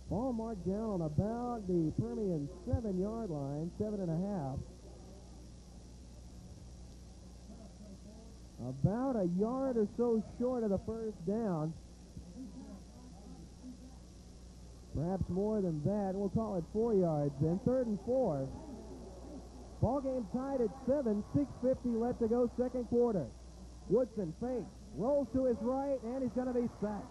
Speaker 2: Ball marked down on about the Permian 7-yard line, 7.5. About a yard or so short of the first down. Perhaps more than that. We'll call it 4 yards then. 3rd and 4. Ball game tied at 7. 6:50 left to go, second quarter. Woodson fakes, rolls to his right, and he's going to be sacked.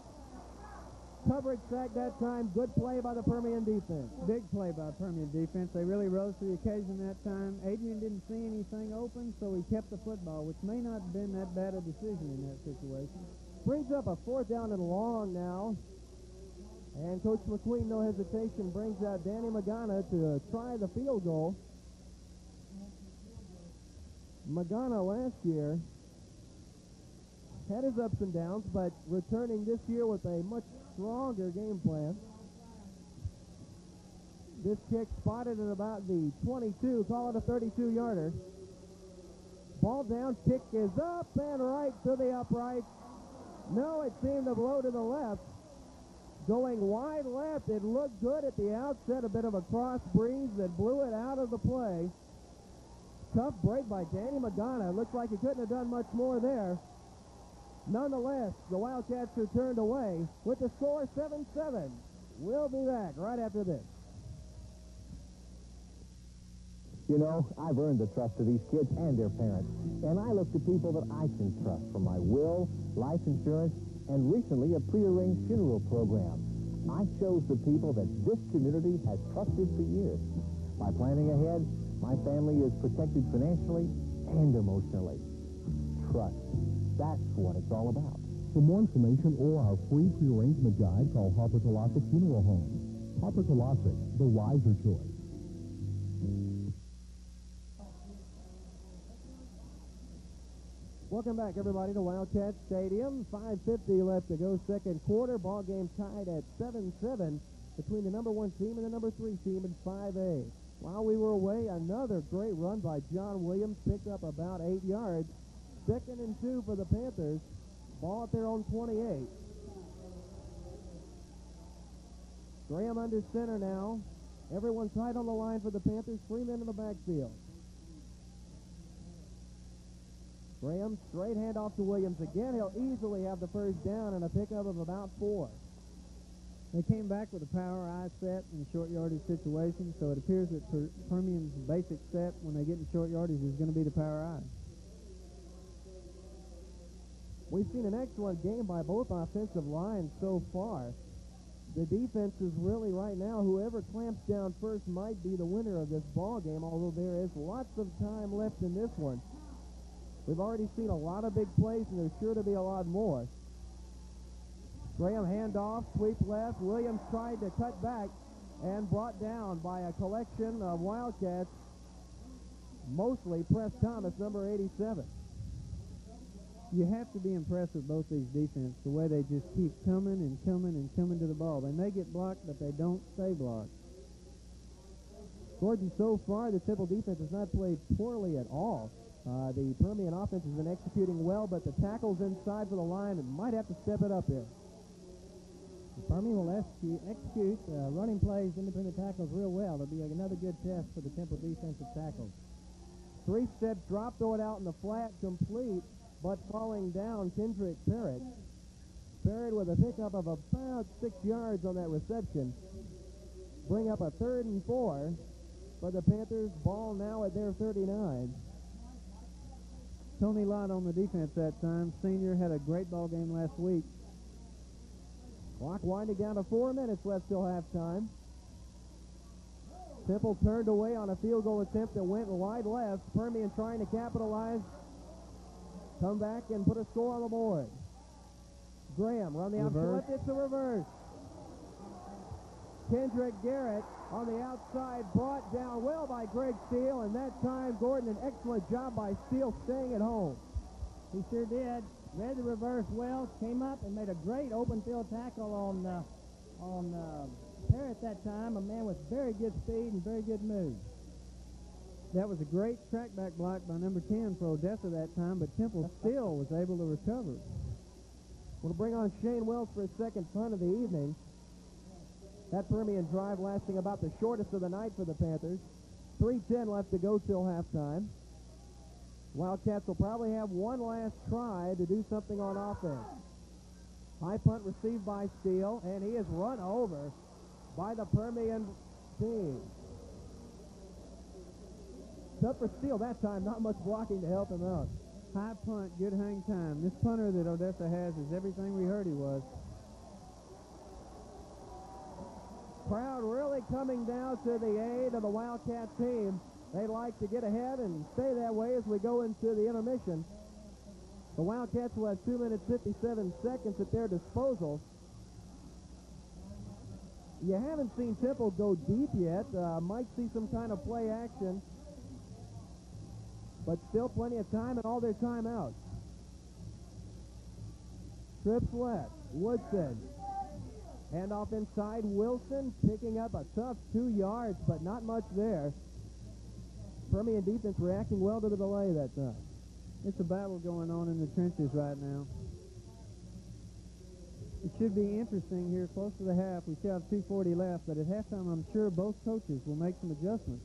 Speaker 2: Coverage sack that time. Good play by the Permian defense.
Speaker 6: Big play by Permian defense. They really rose to the occasion that time. Adrian didn't see anything open, so he kept the football, which may not have been that bad a decision in that situation.
Speaker 2: Brings up a 4th down and long now. And Coach McQueen, no hesitation, brings out Danny Magana to try the field goal. Magana last year had his ups and downs, but returning this year with a much stronger game plan. This kick spotted at about the 22, call it a 32-yarder. Ball down, kick is up and right to the upright. No, it seemed to blow to the left. Going wide left, it looked good at the outset, a bit of a cross breeze that blew it out of the play. Tough break by Danny Magana. It looks like he couldn't have done much more there. Nonetheless, the Wildcats are turned away with the score 7-7. We'll be back right after this.
Speaker 7: You know, I've earned the trust of these kids and their parents, and I look to people that I can trust for my will, life insurance, and recently a prearranged funeral program. I chose the people that this community has trusted for years. By planning ahead, my family is protected financially and emotionally. Trust. That's what it's all about.
Speaker 3: For more information or our free pre-arrangement guide, call Harper Tolasic Funeral Home. Harper Tolasic, the wiser choice.
Speaker 2: Welcome back, everybody, to Wildcat Stadium. 5:50 left to go, second quarter. Ball game tied at 7-7 between the number 1 team and the number 3 team in 5A. While we were away, another great run by John Williams, picked up about 8 yards. 2nd and 2 for the Panthers. Ball at their own 28. Graham under center now. Everyone tight on the line for the Panthers. 3 men in the backfield. Graham, straight handoff to Williams again. He'll easily have the first down and a pickup of about 4.
Speaker 6: They came back with a power I set in the short yardage situation, so it appears that Permian's basic set when they get in short yardage is going to be the power I.
Speaker 2: We've seen an excellent game by both offensive lines so far. The defense is really right now, whoever clamps down first might be the winner of this ball game, although there is lots of time left in this one. We've already seen a lot of big plays, and there's sure to be a lot more. Graham handoff, sweep left. Williams tried to cut back and brought down by a collection of Wildcats, mostly Press Thomas, number 87.
Speaker 6: You have to be impressed with both these defenses, the way they just keep coming and coming and coming to the ball. They may get blocked, but they don't stay blocked.
Speaker 2: Gordon, so far, the Temple defense has not played poorly at all. The Permian offense has been executing well, but the tackles inside for the line might have to step it up here.
Speaker 1: The Permian will execute running plays in between the tackles real well. It'll be another good test for the Temple defensive tackles.
Speaker 2: 3-step drop, throw it out in the flat, complete, but falling down, Kendrick Parrott. Parrott with a pickup of about 6 yards on that reception. Bring up a 3rd and 4 for the Panthers. Ball now at their 39.
Speaker 6: Tony Lott on the defense that time. Senior had a great ball game last week.
Speaker 2: Clock winding down to 4 minutes left till halftime. Temple turned away on a field goal attempt that went wide left. Permian trying to capitalize. Come back and put a score on the board. Graham run the outside. It's a reverse. Kendrick Garrett on the outside, brought down well by Greg Steele, and that time Gordon, an excellent job by Steele staying at home.
Speaker 1: He sure did. Read the reverse well, came up and made a great open field tackle on Parrott that time, a man with very good speed and very good moves.
Speaker 6: That was a great trackback block by number 10 for Odessa that time, but Temple still was able to recover.
Speaker 2: We'll bring on Shane Wells for his second punt of the evening. That Permian drive lasting about the shortest of the night for the Panthers. 3:10 left to go till halftime. Wildcats will probably have one last try to do something on offense. High punt received by Steele, and he is run over by the Permian team. Tough for Steele that time, not much blocking to help him out.
Speaker 6: High punt, good hang time. This punter that Odessa has is everything we heard he was.
Speaker 2: Crowd really coming down to the aid of the Wildcat team. They like to get ahead and stay that way as we go into the intermission. The Wildcats will have 2 minutes 57 seconds at their disposal. You haven't seen Temple go deep yet. Might see some kind of play action. But still plenty of time and all their timeouts. Trips left. Woodson. Hand off inside. Wilson picking up a tough 2 yards, but not much there. Permian defense reacting well to the delay that time.
Speaker 6: It's a battle going on in the trenches right now. It should be interesting here close to the half. We still have 2:40 left, but at halftime I'm sure both coaches will make some adjustments.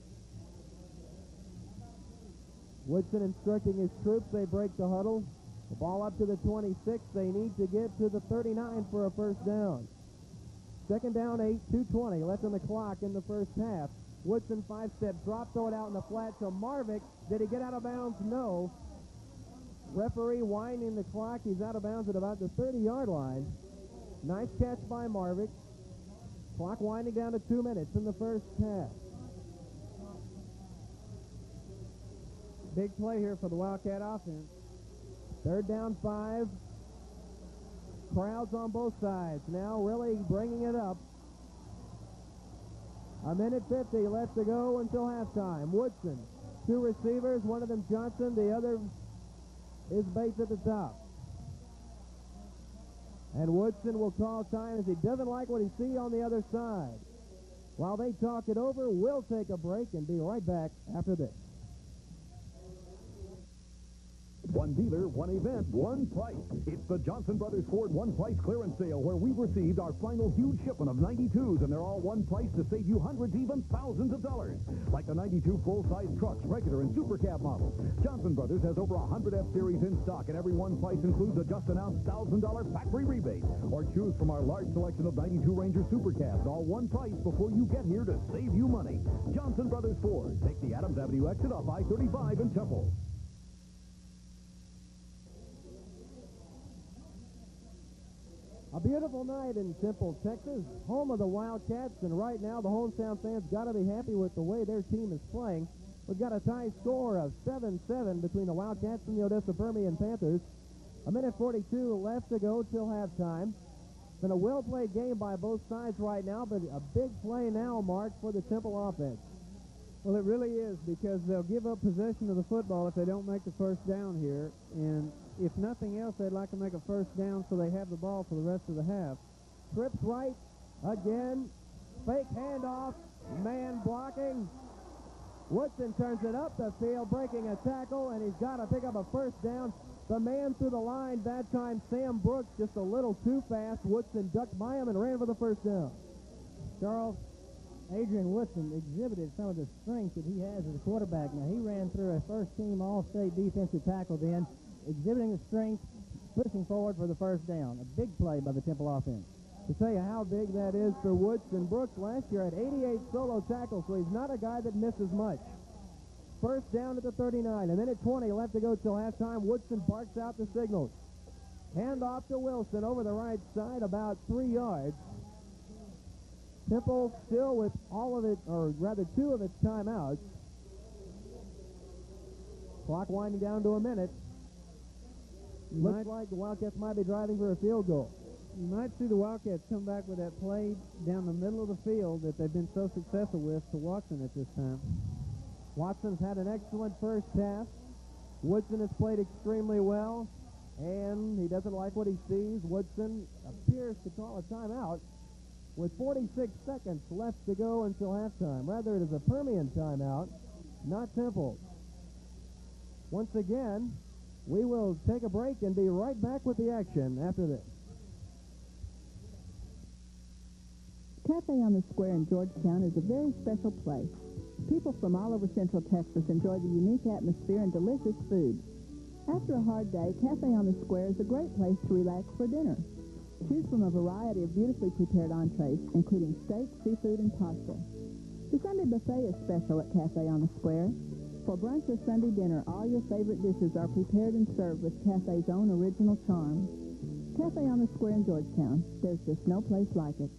Speaker 2: Woodson instructing his troops. They break the huddle. The ball up to the 26. They need to get to the 39 for a first down. Second down, 8, 2:20 left on the clock in the first half. Woodson 5-step drop, throw it out in the flat to Marvick. Did he get out of bounds? No. Referee winding the clock. He's out of bounds at about the 30-yard line. Nice catch by Marvick. Clock winding down to 2 minutes in the first half.
Speaker 6: Big play here for the Wildcat offense.
Speaker 2: Third down, 5. Crowds on both sides now really bringing it up. A minute 50 left to go until halftime. Woodson, 2 receivers, one of them Johnson, the other is Bates at the top. And Woodson will call time as he doesn't like what he sees on the other side. While they talk it over, we'll take a break and be right back after this.
Speaker 3: One dealer, one event, one price. It's the Johnson Brothers Ford One Price Clearance Sale, where we've received our final huge shipment of 92s, and they're all one price to save you hundreds, even thousands of dollars. Like the 92 full-size trucks, regular and super cab models. Johnson Brothers has over 100 F-Series in stock, and every one price includes a just-announced $1,000 factory rebate. Or choose from our large selection of 92 Ranger super cabs, all one price before you get here to save you money. Johnson Brothers Ford. Take the Adams Avenue exit off I-35 in Temple.
Speaker 2: A beautiful night in Temple, Texas, home of the Wildcats, and right now the hometown fans got to be happy with the way their team is playing. We've got a tie score of 7-7 between the Wildcats and the Odessa Permian Panthers. A minute 42 left to go till halftime. It's been a well-played game by both sides right now, but a big play now, Mark, for the Temple offense.
Speaker 6: Well, it really is, because they'll give up possession of the football if they don't make the first down here. And if nothing else, they'd like to make a first down so they have the ball for the rest of the half.
Speaker 2: Trips right again. Fake handoff. Man blocking. Woodson turns it up the field, breaking a tackle, and he's got to pick up a first down. The man through the line that time, Sam Brooks, just a little too fast. Woodson ducked by him and ran for the first down.
Speaker 1: Charles, Adrian Woodson exhibited some of the strength that he has as a quarterback. Now, he ran through a first-team All-State defensive tackle then, exhibiting the strength, pushing forward for the first down. A big play by the Temple offense.
Speaker 2: To tell you how big that is for Woodson, Brooks last year had 88 solo tackles, so he's not a guy that misses much. First down at the 39, a minute 20 left to go till halftime. Woodson barks out the signals. Hand off to Wilson over the right side, about 3 yards. Temple still with all of it, or rather 2 of its timeouts. Clock winding down to a minute. Looks like the Wildcats might be driving for a field goal.
Speaker 6: You might see the Wildcats come back with that play down the middle of the field that they've been so successful with to Watson at this time.
Speaker 2: Watson's had an excellent first half. Woodson has played extremely well, and he doesn't like what he sees. Woodson appears to call a timeout with 46 seconds left to go until halftime. Rather, it is a Permian timeout, not Temple. Once again, we will take a break and be right back with the action after this.
Speaker 4: Cafe on the Square in Georgetown is a very special place. People from all over Central Texas enjoy the unique atmosphere and delicious food. After a hard day, Cafe on the Square is a great place to relax for dinner. Choose from a variety of beautifully prepared entrees, including steak, seafood, and pasta. The Sunday buffet is special at Cafe on the Square. For brunch or Sunday dinner, all your favorite dishes are prepared and served with Cafe's own original charm. Cafe on the Square in Georgetown. There's just no place like it.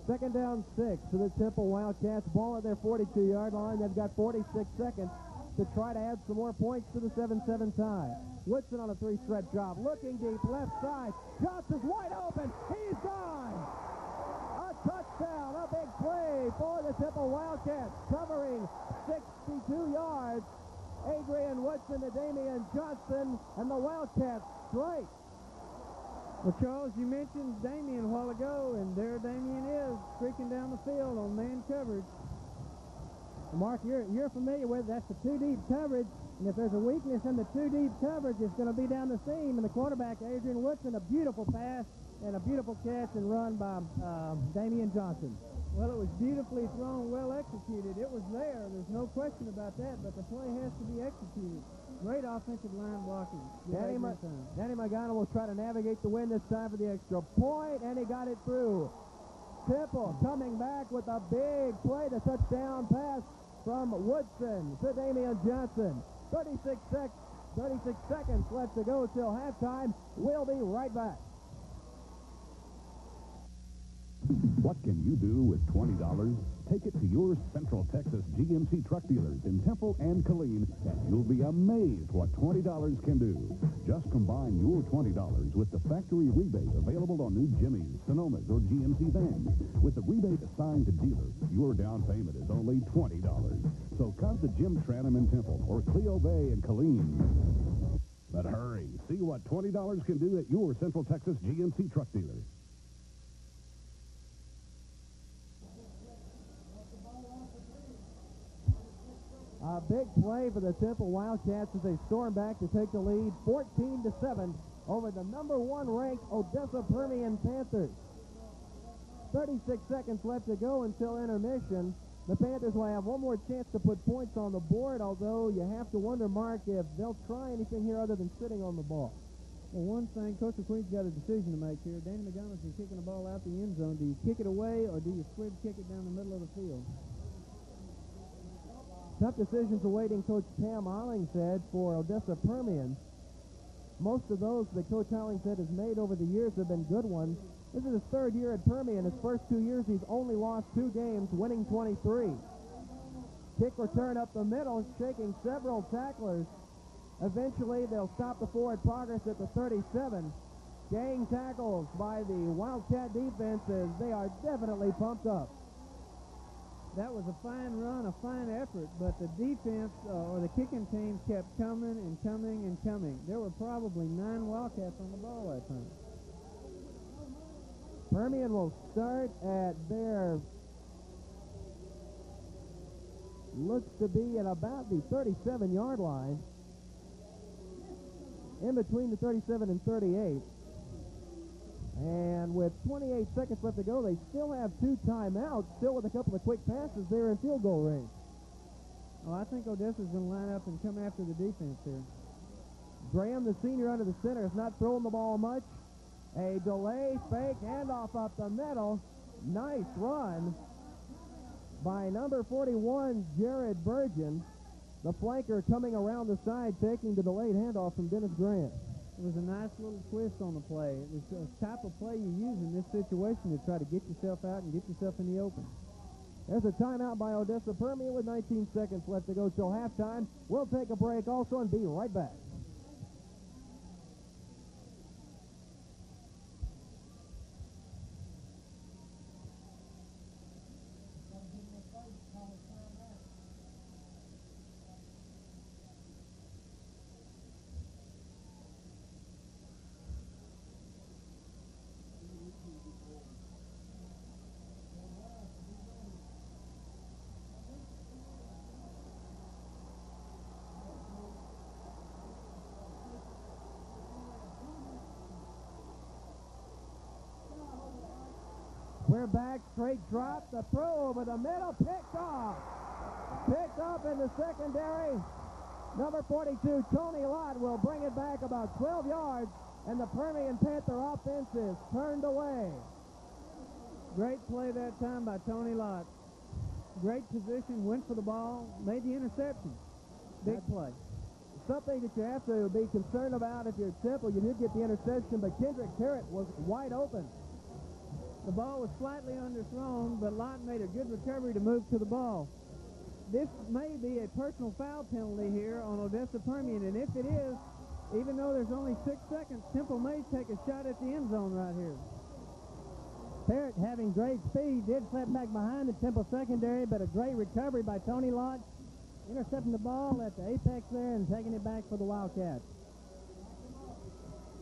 Speaker 2: Second down 6 for the Temple Wildcats. Ball at their 42-yard line. They've got 46 seconds to try to add some more points to the 7-7 tie. Woodson on a 3-stretch job. Looking deep, left side. Johnson's wide open. He's gone. A touchdown. A big play for the Temple Wildcats. Covering 62 yards. Adrian Woodson to Damian Johnson, and the Wildcats strike.
Speaker 6: Well, Charles, you mentioned Damian a while ago, and there Damian is, streaking down the field on man coverage.
Speaker 1: Mark, you're familiar with it. That's the 2-deep coverage, and if there's a weakness in the 2-deep coverage, it's going to be down the seam, and the quarterback, Adrian Woodson, a beautiful pass and a beautiful catch and run by Damian Johnson.
Speaker 6: Well, it was beautifully thrown, well executed. It was there. There's no question about that, but the play has to be executed. Great offensive line blocking.
Speaker 2: Danny Magana will try to navigate the win this time for the extra point, and he got it through. Temple coming back with a big play, the touchdown pass from Woodson to Damian Johnson. 36 seconds left to go till halftime. We'll be right back.
Speaker 3: What can you do with $20? Take it to your Central Texas GMC truck dealers in Temple and Killeen, and you'll be amazed what $20 can do. Just combine your $20 with the factory rebate available on new Jimmys, Sonomas, or GMC vans. With the rebate assigned to dealer, your down payment is only $20. So come to Jim Tranum in Temple or Cleo Bay in Killeen. But hurry, see what $20 can do at your Central Texas GMC truck dealer.
Speaker 2: A big play for the Temple Wildcats as they storm back to take the lead 14-7 over the number 1 ranked Odessa Permian Panthers. 36 seconds left to go until intermission. The Panthers will have one more chance to put points on the board, although you have to wonder, Mark, if they'll try anything here other than sitting on the ball.
Speaker 6: Well, one thing, Coach McQueen's got a decision to make here. Danny McDonald's been kicking the ball out the end zone. Do you kick it away or do you squib kick it down the middle of the field?
Speaker 2: Tough decisions awaiting Coach Pam Hollingshead for Odessa Permian. Most of those that Coach Hollingshead has made over the years have been good ones. This is his 3rd year at Permian. His first 2 years, he's only lost 2 games, winning 23. Kick return up the middle, shaking several tacklers. Eventually, they'll stop the forward progress at the 37. Gang tackles by the Wildcat defenses. They are definitely pumped up.
Speaker 6: That was a fine run, a fine effort, but the defense or the kicking team kept coming and coming and coming. There were probably 9 Wildcats on the ball that time.
Speaker 2: Permian will start at their, looks to be at about the 37-yard line, in between the 37 and 38. And with 28 seconds left to go, they still have 2 timeouts, still with a couple of quick passes there in field goal range.
Speaker 6: Well, I think Odessa's going to line up and come after the defense here.
Speaker 2: Graham, the senior under the center, has not thrown the ball much. A delay, fake, handoff up the middle. Nice run by number 41, Jared Burgeon. The flanker coming around the side, taking the delayed handoff from Dennis Graham.
Speaker 6: It was a nice little twist on the play. It was the type of play you use in this situation to try to get yourself out and get yourself in the open.
Speaker 2: There's a timeout by Odessa Permian with 19 seconds left to go till halftime. We'll take a break also and be right back. We're back, straight drop, the throw over the middle, picked off. Picked up in the secondary. Number 42, Tony Lott, will bring it back about 12 yards, and the Permian Panther offense is turned away.
Speaker 6: Great play that time by Tony Lott. Great position, went for the ball, made the interception. Big play.
Speaker 2: Something that you have to be concerned about if you're Temple. You did get the interception, but Kendrick Carrot was wide open.
Speaker 6: The ball was slightly underthrown, but Lott made a good recovery to move to the ball. This may be a personal foul penalty here on Odessa Permian, and if it is, even though there's only 6 seconds, Temple may take a shot at the end zone right here.
Speaker 1: Parrott, having great speed, did slip back behind the Temple secondary, but a great recovery by Tony Lott, intercepting the ball at the apex there and taking it back for the Wildcats.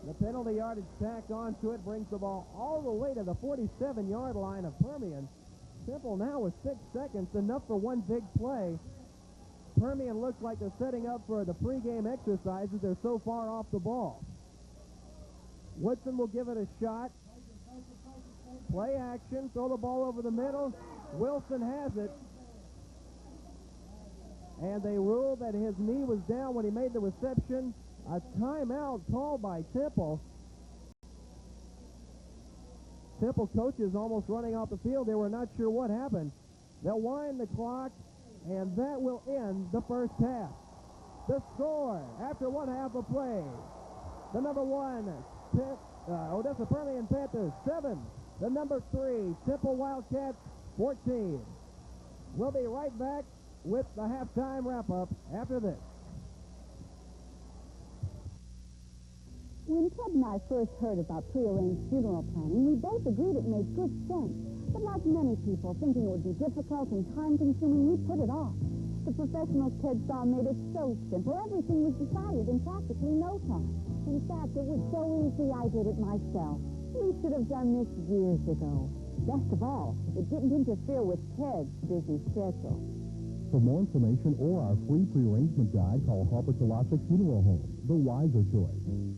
Speaker 2: The penalty yardage tacked onto it brings the ball all the way to the 47-yard line of Permian. Temple now with 6 seconds, enough for one big play. Permian looks like they're setting up for the pregame exercises. They're so far off the ball. Woodson will give it a shot. Play action, throw the ball over the middle. Wilson has it. And they ruled that his knee was down when he made the reception. A timeout called by Temple. Temple coaches almost running off the field. They were not sure what happened. They'll wind the clock, and that will end the first half. The score after one half of play. The number 1, Odessa Permian Panthers, 7. The number 3, Temple Wildcats, 14. We'll be right back with the halftime wrap-up after this.
Speaker 4: When Ted and I first heard about prearranged funeral planning, we both agreed it made good sense. But like many people, thinking it would be difficult and time-consuming, we put it off. The professionals Ted saw made it so simple. Everything was decided in practically no time. In fact, it was so easy I did it myself. We should have done this years ago. Best of all, it didn't interfere with Ted's busy schedule.
Speaker 3: For more information or our free prearrangement guide, call Harper Colossus Funeral Home, the wiser choice.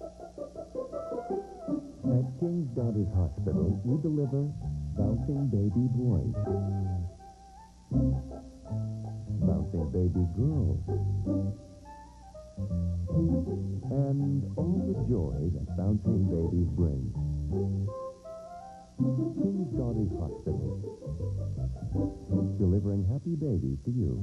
Speaker 3: At King's Daughters Hospital, we deliver bouncing baby boys, bouncing baby girls, and all the joy that bouncing babies bring. King's Daughters Hospital, delivering happy babies to you.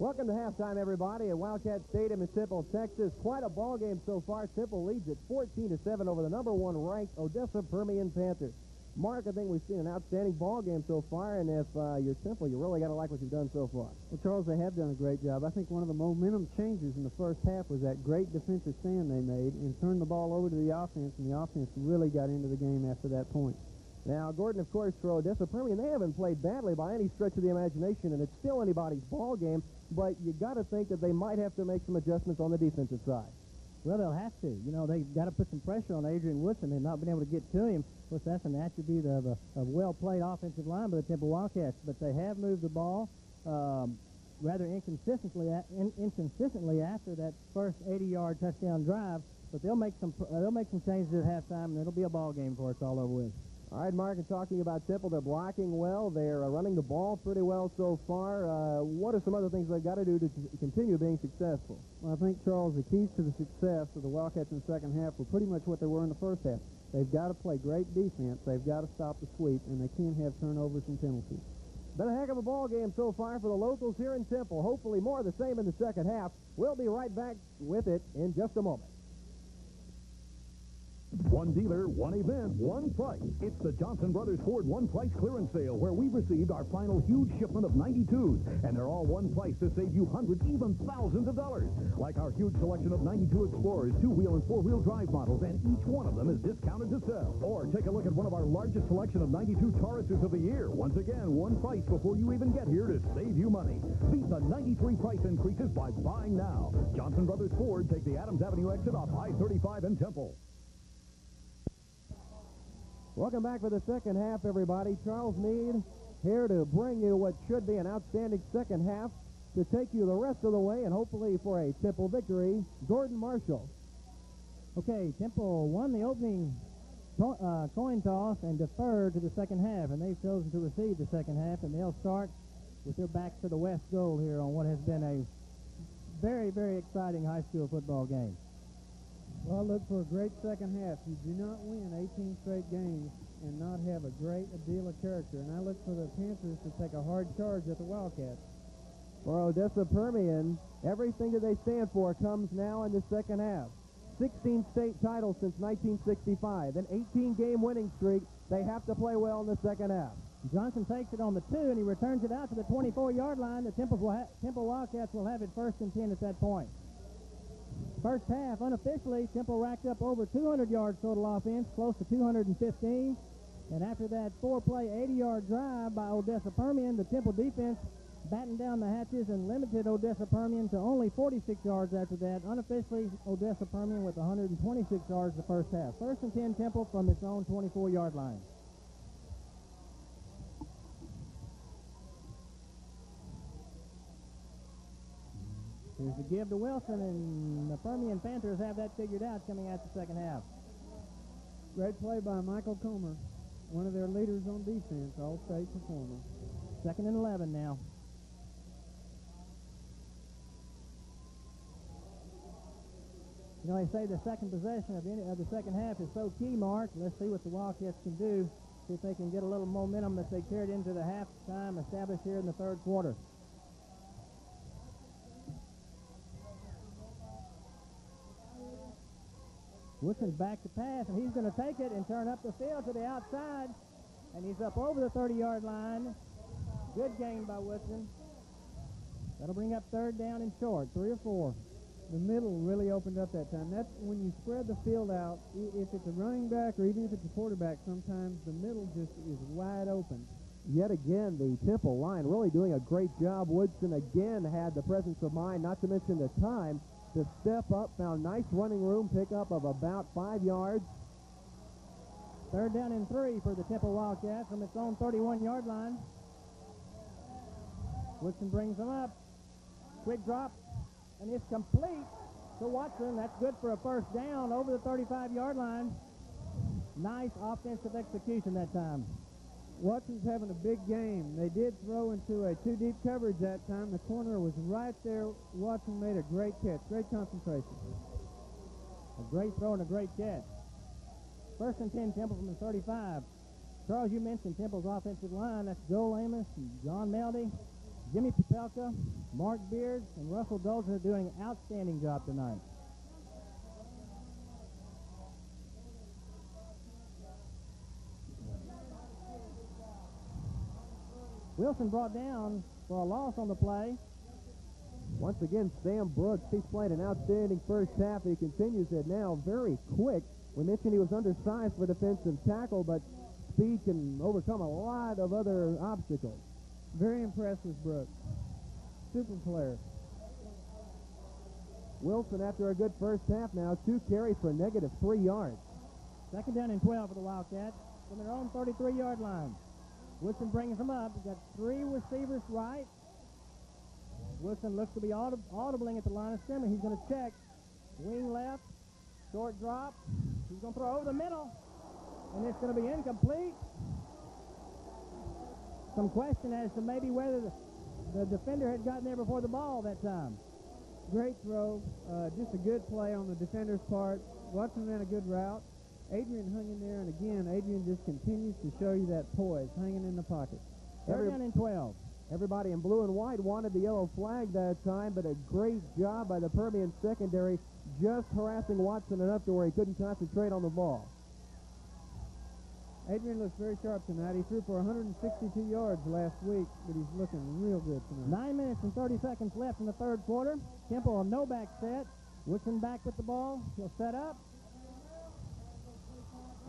Speaker 2: Welcome to halftime, everybody, at Wildcat Stadium in Temple, Texas. Quite a ball game so far. Temple leads at 14-7 over the number 1 ranked Odessa Permian Panthers. Mark, I think we've seen an outstanding ball game so far, and if you're Temple, you really got to like what you've done so far.
Speaker 6: Well, Charles, they have done a great job. I think one of the momentum changes in the first half was that great defensive stand they made and turned the ball over to the offense, and the offense really got into the game after that point.
Speaker 2: Now, Gordon, of course, for Odessa Permian, they haven't played badly by any stretch of the imagination, and it's still anybody's ball game, but you got to think that they might have to make some adjustments on the defensive side.
Speaker 1: Well, they'll have to. You know, they've got to put some pressure on Adrian Woodson. They've not been able to get to him. Of course, that's an attribute of a well-played offensive line by the Temple Wildcats. But they have moved the ball rather inconsistently after that first 80-yard touchdown drive. But they'll make some changes at halftime, and it'll be a ball game for us all over with.
Speaker 2: All right, Mark, and talking about Temple, they're blocking well. They're running the ball pretty well so far. What are some other things they've got to do to continue being successful?
Speaker 6: Well, I think, Charles, the keys to the success of the Wildcats in the second half were pretty much what they were in the first half. They've got to play great defense. They've got to stop the sweep, and they can't have turnovers and penalties.
Speaker 2: Been a heck of a ball game so far for the locals here in Temple. Hopefully more of the same in the second half. We'll be right back with it in just a moment.
Speaker 3: One dealer, one event, one price. It's the Johnson Brothers Ford One Price Clearance Sale, where we've received our final huge shipment of 92s, and they're all one price to save you hundreds, even thousands of dollars. Like our huge selection of 92 Explorers, 2-wheel and 4-wheel drive models, and each one of them is discounted to sell. Or take a look at one of our largest selection of 92 Tauruses of the year. Once again, one price before you even get here to save you money. Beat the 93 price increases by buying now. Johnson Brothers Ford, take the Adams Avenue exit off I-35 in Temple.
Speaker 2: Welcome back for the second half, everybody. Charles Meade here to bring you what should be an outstanding second half to take you the rest of the way and hopefully for a Temple victory. Gordon Marshall.
Speaker 1: Okay, Temple won the opening coin toss and deferred to the second half, and they've chosen to receive the second half, and they'll start with their backs to the west goal here on what has been a very, very exciting high school football game.
Speaker 6: Well, look for a great second half. You do not win 18 straight games and not have a great deal of character. And I look for the Panthers to take a hard charge at the Wildcats.
Speaker 2: For Odessa Permian, everything that they stand for comes now in the second half. 16 state titles since 1965, an 18-game winning streak. They have to play well in the second half.
Speaker 1: Johnson takes it on the 2, and he returns it out to the 24-yard line. The Temple Wildcats will have it 1st and 10 at that point. First half, unofficially, Temple racked up over 200 yards total offense, close to 215. And after that 4-play, 80-yard drive by Odessa Permian, the Temple defense battened down the hatches and limited Odessa Permian to only 46 yards after that. Unofficially, Odessa Permian with 126 yards the first half. 1st and 10 Temple from its own 24-yard line. Here's the give to Wilson, and the Permian Panthers have that figured out coming out the second half.
Speaker 6: Great play by Michael Comer, one of their leaders on defense, all-state performer.
Speaker 1: 2nd and 11 now. You know, they say the second possession of the second half is so key, Mark. Let's see what the Wildcats can do, see if they can get a little momentum that they carried into the halftime established here in the third quarter. Wilson's back to pass, and he's going to take it and turn up the field to the outside, and he's up over the 30-yard line. Good gain by Wilson. That'll bring up 3rd down and short, 3 or 4.
Speaker 6: The middle really opened up that time. That's when you spread the field out. If it's a running back or even if it's a quarterback, sometimes the middle just is wide open.
Speaker 2: Yet again, the Temple line really doing a great job. Woodson again had the presence of mind, not to mention the time, to step up, found nice running room, pickup of about 5 yards.
Speaker 1: 3rd down and 3 for the Temple Wildcats from its own 31-yard line. Woodson brings them up. Quick drop, and it's complete to Watson. That's good for a first down over the 35-yard line. Nice offensive execution that time.
Speaker 6: Watson's having a big game. They did throw into a two-deep coverage that time. The corner was right there. Watson made a great catch, great concentration.
Speaker 1: A great throw and a great catch. First and 10, Temple from the 35. Charles, you mentioned Temple's offensive line. That's Joel Amos, John Meldy, Jimmy Popelka, Mark Beards, and Russell Dolger are doing an outstanding job tonight. Wilson brought down for a loss on the play.
Speaker 2: Once again, Sam Brooks, he's played an outstanding first half. He continues it now very quick. We mentioned he was undersized for defensive tackle, but speed can overcome a lot of other obstacles.
Speaker 6: Very impressed with Brooks. Super player.
Speaker 2: Wilson, after a good first half now, 2 carries for -3 yards.
Speaker 1: Second down and 12 for the Wildcats from their own 33-yard line. Wilson brings them up. He's got 3 receivers right. Wilson looks to be audibling at the line of scrimmage. He's going to check. Wing left. Short drop. He's going to throw over the middle. And it's going to be incomplete. Some question as to maybe whether the defender had gotten there before the ball that time.
Speaker 6: Great throw. Just a good play on the defender's part. Watson ran a good route. Adrian hung in there, and again, Adrian just continues to show you that poise, hanging in the pocket.
Speaker 1: Third down and 12.
Speaker 2: Everybody in blue and white wanted the yellow flag that time, but a great job by the Permian secondary just harassing Watson enough to where he couldn't concentrate on the ball.
Speaker 6: Adrian looks very sharp tonight. He threw for 162 yards last week, but he's looking real good tonight.
Speaker 1: 9 minutes and 30 seconds left in the third quarter. Temple a no-back set. Woodson back with the ball. He'll set up.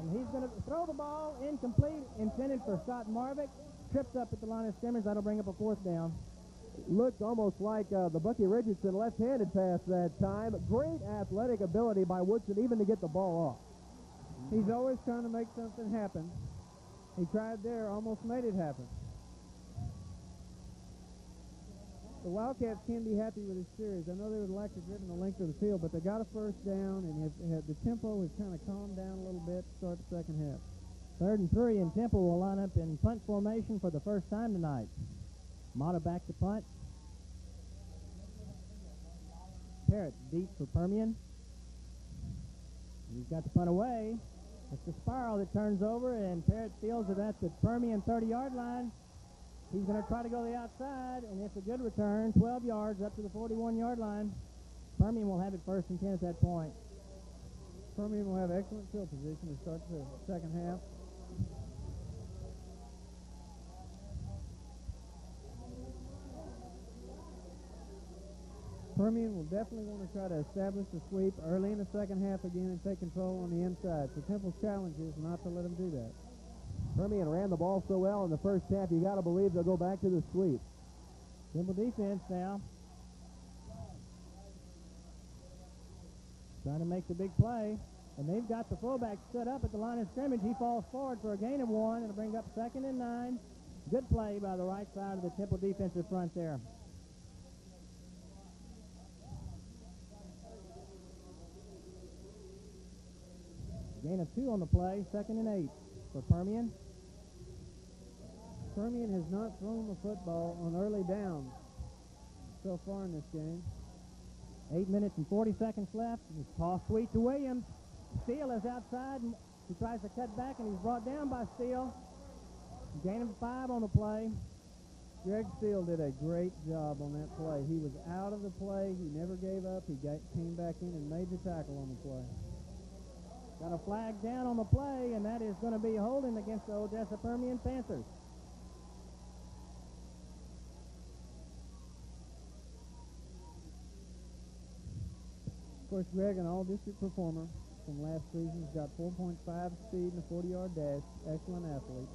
Speaker 1: And he's going to throw the ball incomplete, intended for Scott Marvick. Tripped up at the line of scrimmage. That'll bring up a fourth down.
Speaker 2: Looked almost like the Bucky Richardson left-handed pass that time. Great athletic ability by Woodson even to get the ball off.
Speaker 6: He's always trying to make something happen. He tried there, almost made it happen. The Wildcats can be happy with this series. I know they would like to have driven the length of the field, but they got a first down, and the tempo has kind of calmed down a little bit to start the second half.
Speaker 1: 3rd and 3, and Temple will line up in punt formation for the first time tonight. Mata back to punt. Parrott deep for Permian. He's got the punt away. It's the spiral that turns over, and Parrott feels that that's the Permian 30-yard line. He's going to try to go the outside, and it's a good return, 12 yards up to the 41-yard line. Permian will have it 1st and 10 at that point.
Speaker 6: Permian will have excellent field position to start the second half. Permian will definitely want to try to establish the sweep early in the second half again and take control on the inside. So Temple's challenge is not to let them do that.
Speaker 2: Permian ran the ball so well in the first half, you got to believe they'll go back to the sweep.
Speaker 1: Temple defense now. Trying to make the big play. And they've got the fullback set up at the line of scrimmage. He falls forward for a gain of 1. It'll bring up 2nd and 9. Good play by the right side of the Temple defensive front there. Gain of 2 on the play, 2nd and 8 for Permian.
Speaker 6: Permian has not thrown the football on early downs so far in this game.
Speaker 1: 8 minutes and 40 seconds left. It's toss sweet to Williams. Steele is outside. He tries to cut back, and he's brought down by Steele. Gain of 5 on the play.
Speaker 6: Greg Steele did a great job on that play. He was out of the play. He never gave up. He came back in and made the tackle on the play.
Speaker 1: Got a flag down on the play, and that is going to be holding against the Odessa Permian Panthers.
Speaker 6: Of course, Greg, an all-district performer from last season, has got 4.5 speed in the 40-yard dash. Excellent athlete.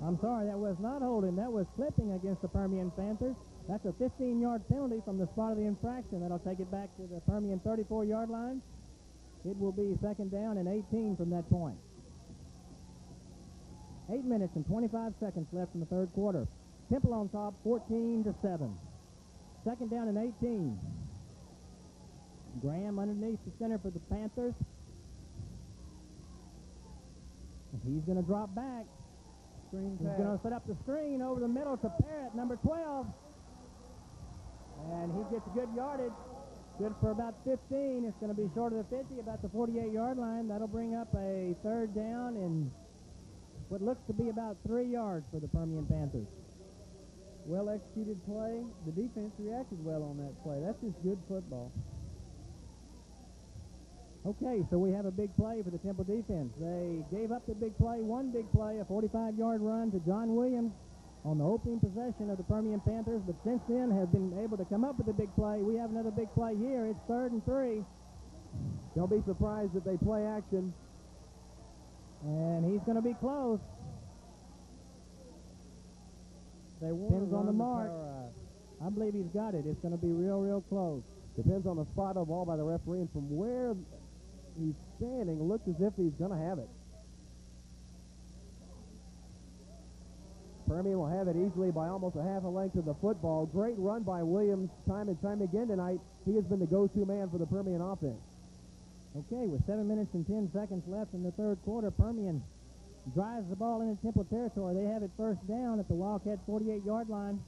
Speaker 1: I'm sorry, that was not holding. That was clipping against the Permian Panthers. That's a 15-yard penalty from the spot of the infraction. That'll take it back to the Permian 34-yard line. It will be 2nd down and 18 from that point. 8 minutes and 25 seconds left in the third quarter. Temple on top, 14-7. Second down and 18. Graham underneath the center for the Panthers. He's going to drop back.
Speaker 6: Screen
Speaker 1: He's
Speaker 6: pass.
Speaker 1: going to set up the screen over the middle to Parrott, number 12. And he gets good yardage. Good for about 15. It's going to be short of the 50, about the 48-yard line. That'll bring up a third down and what looks to be about 3 yards for the Permian Panthers.
Speaker 6: Well-executed play. The defense reacted well on that play. That's just good football.
Speaker 1: Okay, so we have a big play for the Temple defense. They gave up the big play, one big play, a 45-yard run to John Williams on the opening possession of the Permian Panthers, but since then have been able to come up with a big play. We have another big play here. It's 3rd and 3.
Speaker 2: Don't be surprised if they play action.
Speaker 1: And he's going to be close.
Speaker 6: They want to
Speaker 1: Depends on the
Speaker 6: run
Speaker 1: mark.
Speaker 6: power out.
Speaker 1: I believe he's got it. It's going to be real, real close.
Speaker 2: Depends on the spot of the ball by the referee, and from where he's standing, it looks as if he's going to have it. Permian will have it easily by almost a half a length of the football. Great run by Williams time and time again tonight. He has been the go-to man for the Permian offense.
Speaker 1: Okay, with 7 minutes and 10 seconds left in the third quarter, Permian drives the ball into Temple territory. They have it first down at the Wildcat 48-yard line.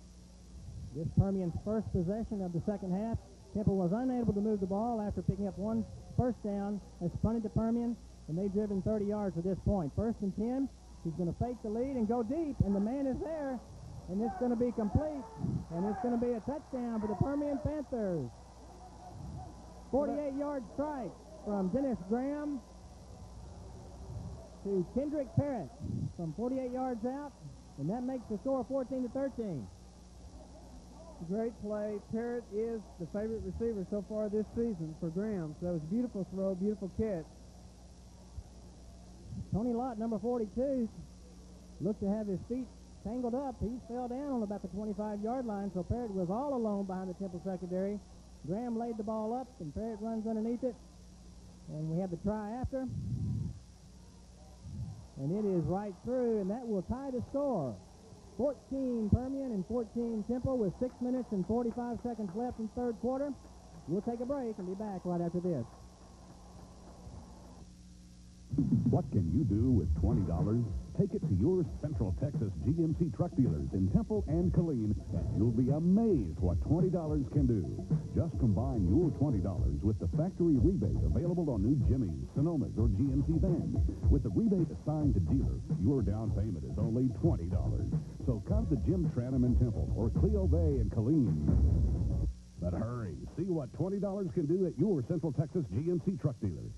Speaker 1: This Permian's first possession of the second half. Temple was unable to move the ball after picking up one first down. They spun it to Permian, and they've driven 30 yards at this point. 1st and 10. He's going to fake the lead and go deep, and the man is there, and it's going to be complete, and it's going to be a touchdown for the Permian Panthers. 48-yard strike from Dennis Graham to Kendrick Parrott from 48 yards out, and that makes the score 14-13.
Speaker 6: Great play. Parrott is the favorite receiver so far this season for Graham. So that was a beautiful throw, beautiful catch.
Speaker 1: Tony Lott, number 42, looked to have his feet tangled up. He fell down on about the 25-yard line, so Parrott was all alone behind the Temple secondary. Graham laid the ball up, and Parrott runs underneath it. And we have the try after. And it is right through, and that will tie the score. 14 Permian and 14 Temple with 6 minutes and 45 seconds left in third quarter. We'll take a break and be back right after this.
Speaker 3: What can you do with $20? Take it to your Central Texas GMC truck dealers in Temple and Killeen, and you'll be amazed what $20 can do. Just combine your $20 with the factory rebate available on new Jimmys, Sonomas, or GMC vans. With the rebate assigned to dealer, your down payment is only $20. So come to Jim Tranum in Temple or Cleo Bay in Killeen. But hurry, see what $20 can do at your Central Texas GMC truck dealer.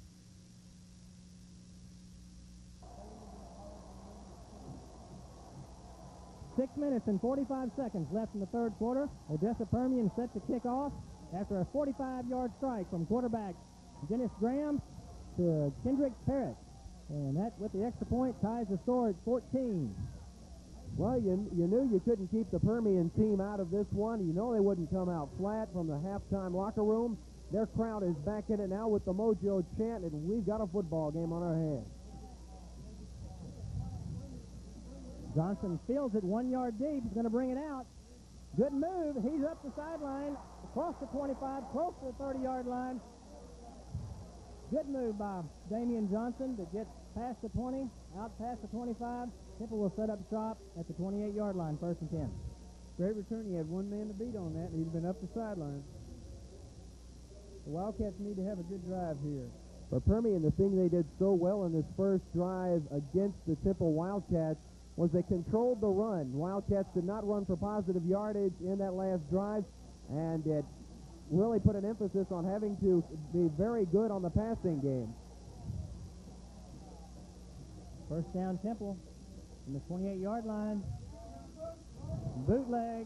Speaker 1: 6 minutes and 45 seconds left in the third quarter. Odessa Permian set to kick off after a 45-yard strike from quarterback Dennis Graham to Kendrick Parrott. And that, with the extra point, ties the score at 14.
Speaker 2: Well, you knew you couldn't keep the Permian team out of this one. You know they wouldn't come out flat from the halftime locker room. Their crowd is back in it now with the Mojo chant, and we've got a football game on our hands.
Speaker 1: Johnson fields it 1 yard deep. He's going to bring it out. Good move. He's up the sideline, across the 25, close to the 30-yard line. Good move by Damian Johnson to get past the 20, out past the 25. Temple will set up shop at the 28-yard line, 1st and 10.
Speaker 6: Great return. He had one man to beat on that, and he's been up the sideline. The Wildcats need to have a good drive here.
Speaker 2: For Permian, the thing they did so well in this first drive against the Temple Wildcats was they controlled the run. Wildcats did not run for positive yardage in that last drive, and it really put an emphasis on having to be very good on the passing game.
Speaker 1: First down Temple from the 28-yard line. Bootleg.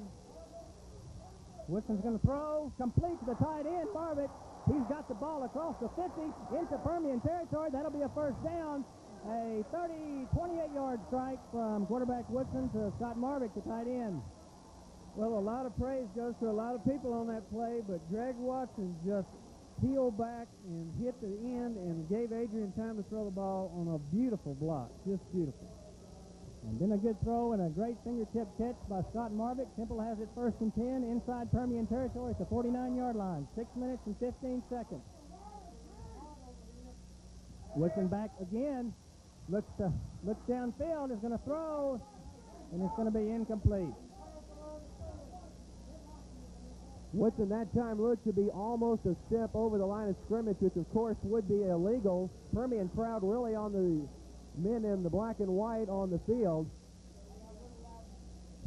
Speaker 1: Whitson's going to throw. Complete to the tight end, Marvick. He's got the ball across the 50 into Permian territory. That'll be a first down. A 28-yard strike from quarterback Woodson to Scott Marvick, the tight end.
Speaker 6: Well, a lot of praise goes to a lot of people on that play, but Greg Watson just peeled back and hit the end and gave Adrian time to throw the ball on a beautiful block. Just beautiful.
Speaker 1: And then a good throw and a great fingertip catch by Scott Marvick. Temple has it 1st and 10 inside Permian territory at the 49-yard line. 6 minutes and 15 seconds. Woodson back again. Looks downfield. Is going to throw, and it's going to be incomplete.
Speaker 2: Woodson that time looked to be almost a step over the line of scrimmage, which of course would be illegal. Permian crowd really on the men in the black and white on the field.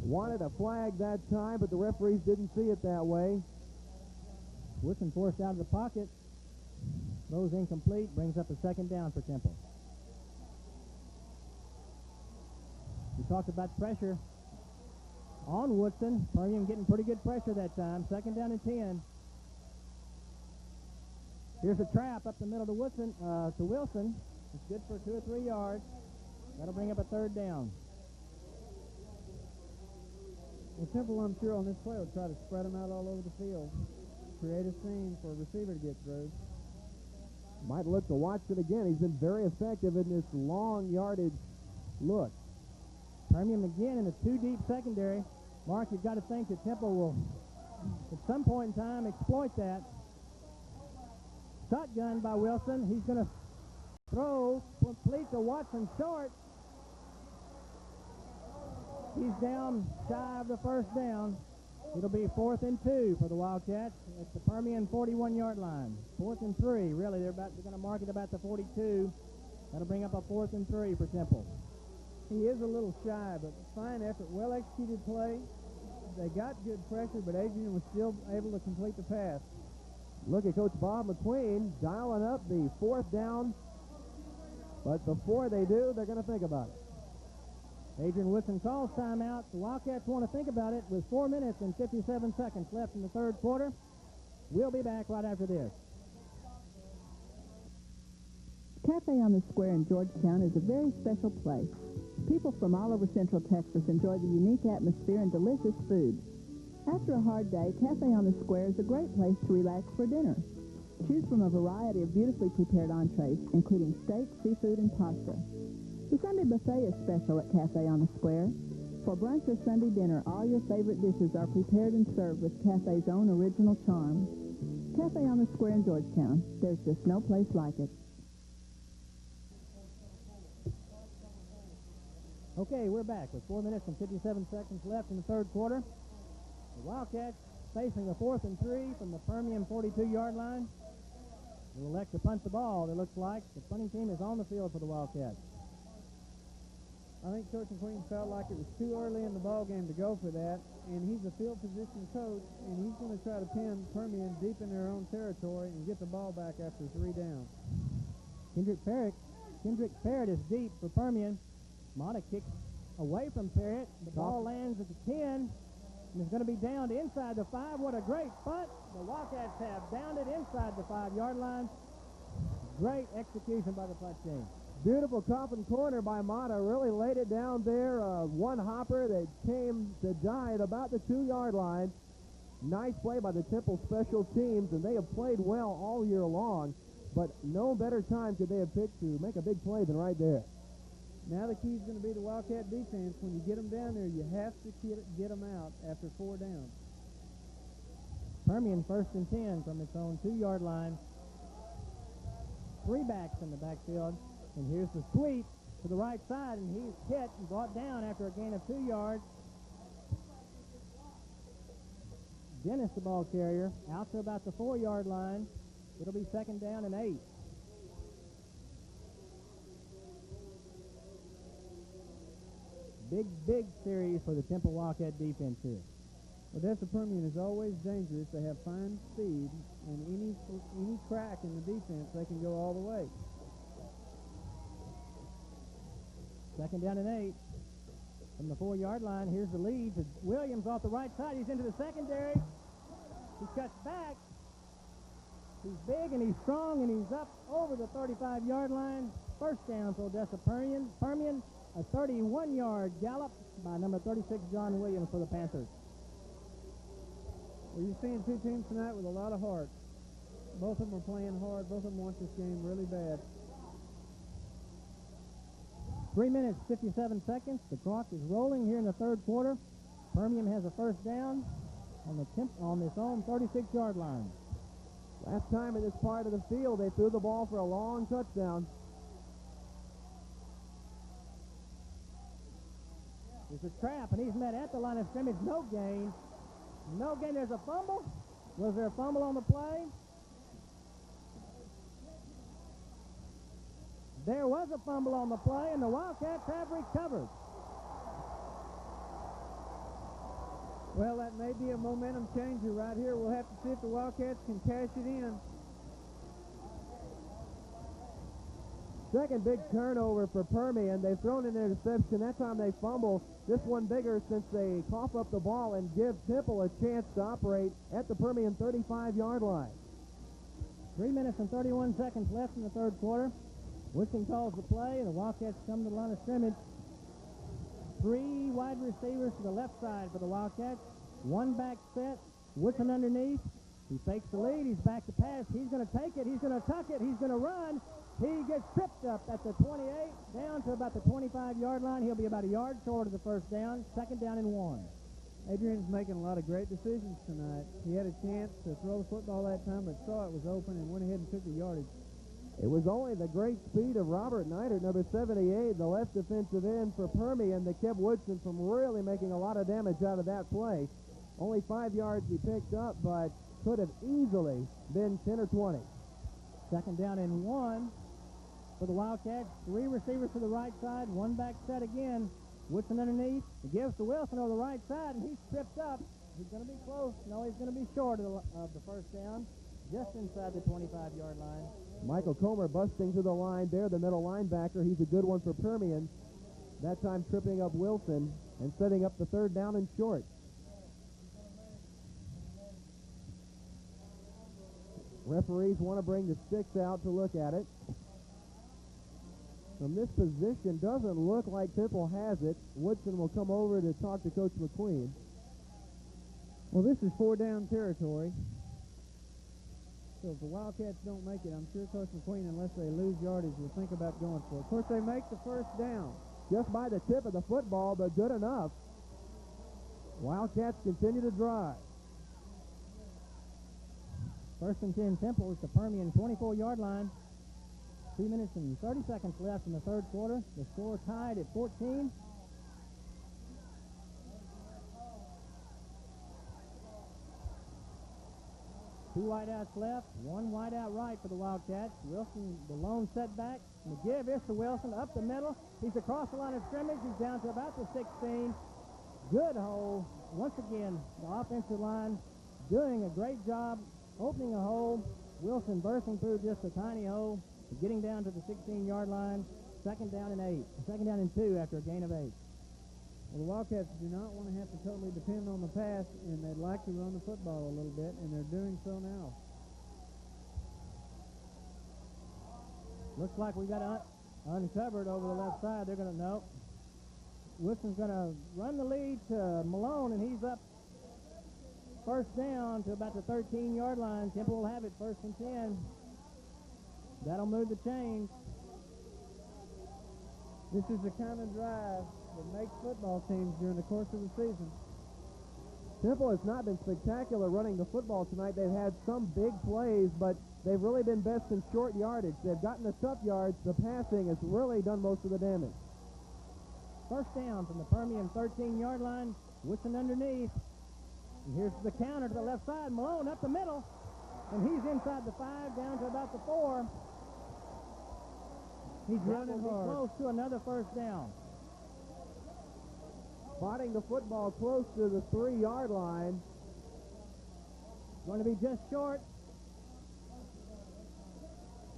Speaker 2: Wanted a flag that time, but the referees didn't see it that way.
Speaker 1: Woodson forced out of the pocket. Throws incomplete, brings up a 2nd down for Temple. We talked about pressure on Woodson. Permian getting pretty good pressure that time. 2nd down and 10. Here's a trap up the middle to Wilson. It's good for 2 or 3 yards. That'll bring up a 3rd down.
Speaker 6: Well, Temple, I'm sure, on this play will try to spread them out all over the field. Create a scene for a receiver to get through.
Speaker 2: Might look to watch it again. He's been very effective in this long yardage look.
Speaker 1: Permian again in a 2-deep secondary. Mark, you've got to think that Temple will, at some point in time, exploit that. Shotgun by Wilson. He's going to throw, complete to Watson short. He's down shy of the 1st down. It'll be 4th and 2 for the Wildcats at the Permian 41-yard line. 4th and 3, really. They're going to mark it about the 42. That'll bring up a 4th and 3 for Temple.
Speaker 6: He is a little shy, but fine effort, well-executed play. They got good pressure, but Adrian was still able to complete the pass.
Speaker 2: Look at Coach Bob McQueen dialing up the 4th down. But before they do, they're going to think about it.
Speaker 1: Adrian Woodson calls timeout. The Wildcats want to think about it with 4 minutes and 57 seconds left in the 3rd quarter. We'll be back right after this.
Speaker 4: Cafe on the Square in Georgetown is a very special place. People from all over Central Texas enjoy the unique atmosphere and delicious food. After a hard day, Cafe on the Square is a great place to relax for dinner. Choose from a variety of beautifully prepared entrees, including steak, seafood, and pasta. The Sunday buffet is special at Cafe on the Square. For brunch or Sunday dinner, all your favorite dishes are prepared and served with Cafe's own original charm. Cafe on the Square in Georgetown. There's just no place like it.
Speaker 1: Okay, we're back with 4 minutes and 57 seconds left in the 3rd quarter. The Wildcats facing a 4th and 3 from the Permian 42-yard line. They'll elect to punt the ball, it looks like. The punting team is on the field for the Wildcats.
Speaker 6: I think Coach McQueen felt like it was too early in the ball game to go for that, and he's a field position coach, and he's going to try to pin Permian deep in their own territory and get the ball back after 3 downs.
Speaker 1: Kendrick Parrott is deep for Permian. Mata kicks away from Parrott. The ball lands at the 10, and it's going to be downed inside the 5. What a great punt. The Wildcats have downed it inside the 5-yard line. Great execution by the punt team.
Speaker 2: Beautiful coffin corner by Mata. Really laid it down there. One hopper that came to die at about the 2-yard line. Nice play by the Temple special teams, and they have played well all year long, but no better time could they have picked to make a big play than right there.
Speaker 6: Now the key is going to be the Wildcat defense. When you get them down there, you have to get them out after 4 downs.
Speaker 1: Permian 1st and 10 from its own 2-yard line. 3 backs in the backfield. And here's the sweep to the right side, and he's hit and brought down after a gain of 2 yards. Dennis, the ball carrier, out to about the 4-yard line. It'll be 2nd down and 8. Big series for the Temple Wildcat defense here.
Speaker 6: Odessa Permian is always dangerous. They have fine speed, and any crack in the defense, they can go all the way.
Speaker 1: 2nd down and 8. From the 4-yard line, here's the lead to Williams off the right side. He's into the secondary. He cuts back. He's big and he's strong, and he's up over the 35-yard line. 1st down for Odessa Permian. A 31-yard gallop by number 36, John Williams, for the Panthers.
Speaker 6: Well, you're seeing 2 teams tonight with a lot of heart. Both of them are playing hard. Both of them want this game really bad.
Speaker 1: 3 minutes, 57 seconds. The clock is rolling here in the third quarter. Permian has a first down on this own 36-yard line.
Speaker 2: Last time in this part of the field, they threw the ball for a long touchdown.
Speaker 1: There's a trap, and he's met at the line of scrimmage. No gain. No gain. There's a fumble. Was there a fumble on the play? There was a fumble on the play, and the Wildcats have recovered.
Speaker 6: Well, that may be a momentum changer right here. We'll have to see if the Wildcats can cash it in.
Speaker 2: Second big turnover for Permian. They've thrown an interception. That time they fumble. This one bigger since they cough up the ball and give Temple a chance to operate at the Permian 35-yard line.
Speaker 1: 3 minutes and 31 seconds left in the third quarter. Woodson calls the play, and the Wildcats come to the line of scrimmage. 3 wide receivers to the left side for the Wildcats. 1 back set. Woodson underneath. He fakes the lead. He's back to pass. He's going to take it. He's going to tuck it. He's going to run. He gets tripped up at the 28, down to about the 25-yard line. He'll be about a yard short of the first down. Second down and 1.
Speaker 6: Adrian's making a lot of great decisions tonight. He had a chance to throw the football that time, but saw it was open and went ahead and took the yardage.
Speaker 2: It was only the great speed of Robert Neidert, number 78, the left defensive end for Permian, that kept Woodson from really making a lot of damage out of that play. Only 5 yards he picked up, but could have easily been 10 or 20.
Speaker 1: Second down and 1 for the Wildcats. 3 receivers to the right side, 1 back set again. Woodson underneath. He gives to Wilson over the right side, and he's tripped up. He's going to be close. No, he's going to be short of the first down, just inside the 25-yard line.
Speaker 2: Michael Comer busting to the line there, the middle linebacker. He's a good one for Permian. That time tripping up Wilson and setting up the third down and short. Referees want to bring the sticks out to look at it. From this position, doesn't look like Temple has it. Woodson will come over to talk to Coach McQueen.
Speaker 6: Well, this is 4-down territory. So if the Wildcats don't make it, I'm sure Coach McQueen, unless they lose yardage, will think about going for it. Of course, they make the first down.
Speaker 2: Just by the tip of the football, but good enough. Wildcats continue to drive.
Speaker 1: First and 10 Temple is the Permian 24-yard line. 2 minutes and 30 seconds left in the third quarter. The score tied at 14. Two wideouts left, 1 wideout right for the Wildcats. Wilson, the lone setback. McGill is to Wilson, up the middle. He's across the line of scrimmage. He's down to about the 16. Good hole. Once again, the offensive line doing a great job opening a hole. Wilson bursting through just a tiny hole, getting down to the 16-yard line. Second down and 8. Second down and 2 after a gain of 8.
Speaker 6: Well, the Wildcats do not want to have to totally depend on the pass, and they'd like to run the football a little bit, and they're doing so now.
Speaker 1: Looks like we got uncovered over the left side. They're going to, no. Wilson's going to run the lead to Malone, and he's up first down to about the 13-yard line. Temple will have it first and 10. That'll move the chains.
Speaker 6: This is the kind of drive that makes football teams during the course of the season.
Speaker 2: Temple has not been spectacular running the football tonight. They've had some big plays, but they've really been best in short yardage. They've gotten the tough yards. The passing has really done most of the damage.
Speaker 1: First down from the Permian 13-yard line. Woodson underneath. And here's the counter to the left side. Malone up the middle. And he's inside the 5, down to about the 4. He's running hard. Close to another first down.
Speaker 2: Spotting the football close to the 3-yard line.
Speaker 1: Going to be just short.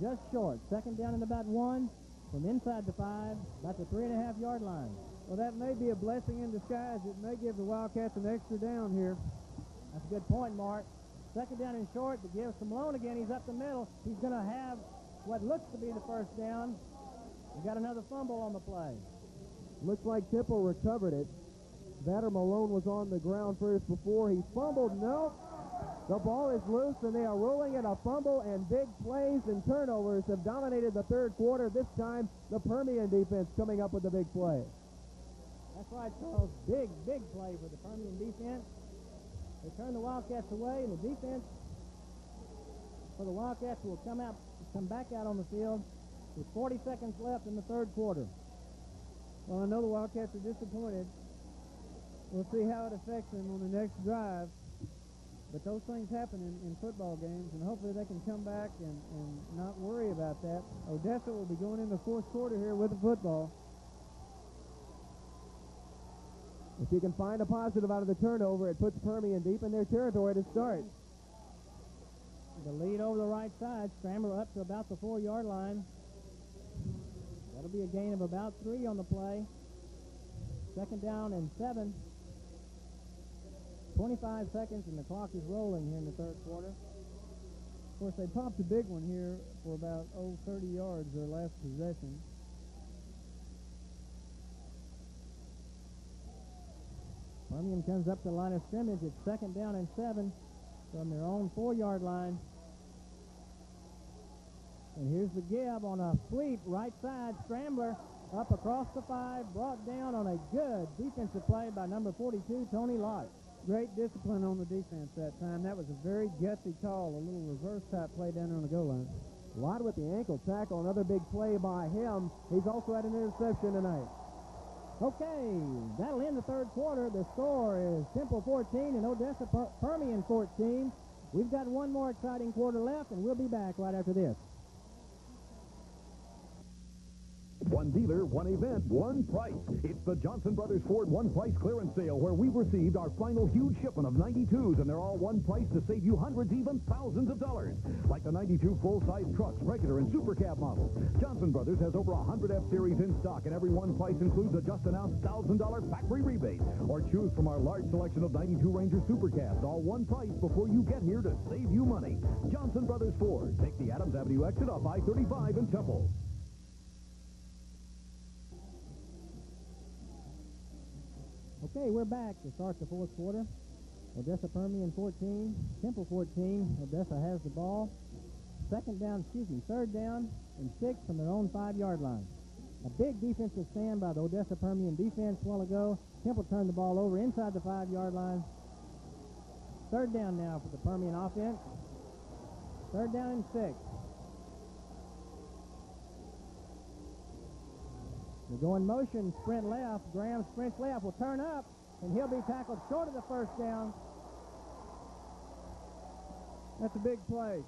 Speaker 1: Just short. Second down and about 1 from inside the 5, about the 3.5-yard line.
Speaker 6: Well, that may be a blessing in disguise. It may give the Wildcats an extra down here.
Speaker 1: That's a good point, Mark. Second down and short to give to Malone again. He's up the middle. He's going to have what looks to be the first down. We got another fumble on the play.
Speaker 2: Looks like Temple recovered it. That or Malone was on the ground first before he fumbled. No. The ball is loose, and they are rolling it. A fumble and big plays and turnovers have dominated the third quarter. This time, the Permian defense coming up with the big play.
Speaker 1: That's right, Charles. Big play for the Permian defense. They turn the Wildcats away, and the defense for the Wildcats will come back out on the field with 40 seconds left in the third quarter.
Speaker 6: Well, I know the Wildcats are disappointed. We'll see how it affects them on the next drive. But those things happen in football games, and hopefully they can come back and not worry about that. Odessa will be going in the fourth quarter here with the football.
Speaker 2: If you can find a positive out of the turnover, it puts Permian deep in their territory to start.
Speaker 1: The lead over the right side, scrambler up to about the 4-yard line. That'll be a gain of about 3 on the play. Second down and 7. 25 seconds, and the clock is rolling here in the third quarter.
Speaker 6: Of course, they popped a big one here for about, 30 yards their last possession.
Speaker 1: Permian comes up to the line of scrimmage. It's second down and 7 from their own 4-yard line. And here's the give on a sweep, right side, scrambler, up across the 5, brought down on a good defensive play by number 42, Tony Lott.
Speaker 6: Great discipline on the defense that time. That was a very gutsy call, a little reverse-type play down there on the goal line.
Speaker 2: Lott with the ankle tackle, another big play by him. He's also had an interception tonight.
Speaker 1: Okay, that'll end the third quarter. The score is Temple 14 and Odessa Permian 14. We've got one more exciting quarter left, and we'll be back right after this.
Speaker 3: One dealer, one event, one price. It's the Johnson Brothers Ford One Price Clearance Sale, where we've received our final huge shipment of 92s, and they're all one price to save you hundreds, even thousands of dollars. Like the 92 full-size trucks, regular and super cab models. Johnson Brothers has over 100 F-Series in stock, and every one price includes a just-announced $1,000 factory rebate. Or choose from our large selection of 92 Ranger super cabs, all one price before you get here to save you money. Johnson Brothers Ford. Take the Adams Avenue exit off I-35 in Temple.
Speaker 1: Okay, we're back to start the fourth quarter. Odessa Permian 14, Temple 14. Odessa has the ball. Third down and 6 from their own 5-yard line. A big defensive stand by the Odessa Permian defense a while ago. Temple turned the ball over inside the 5-yard line. Third down now for the Permian offense. Third down and 6. They go in motion, sprint left. Graham sprints left, will turn up, and he'll be tackled short of the first down.
Speaker 6: That's a big play.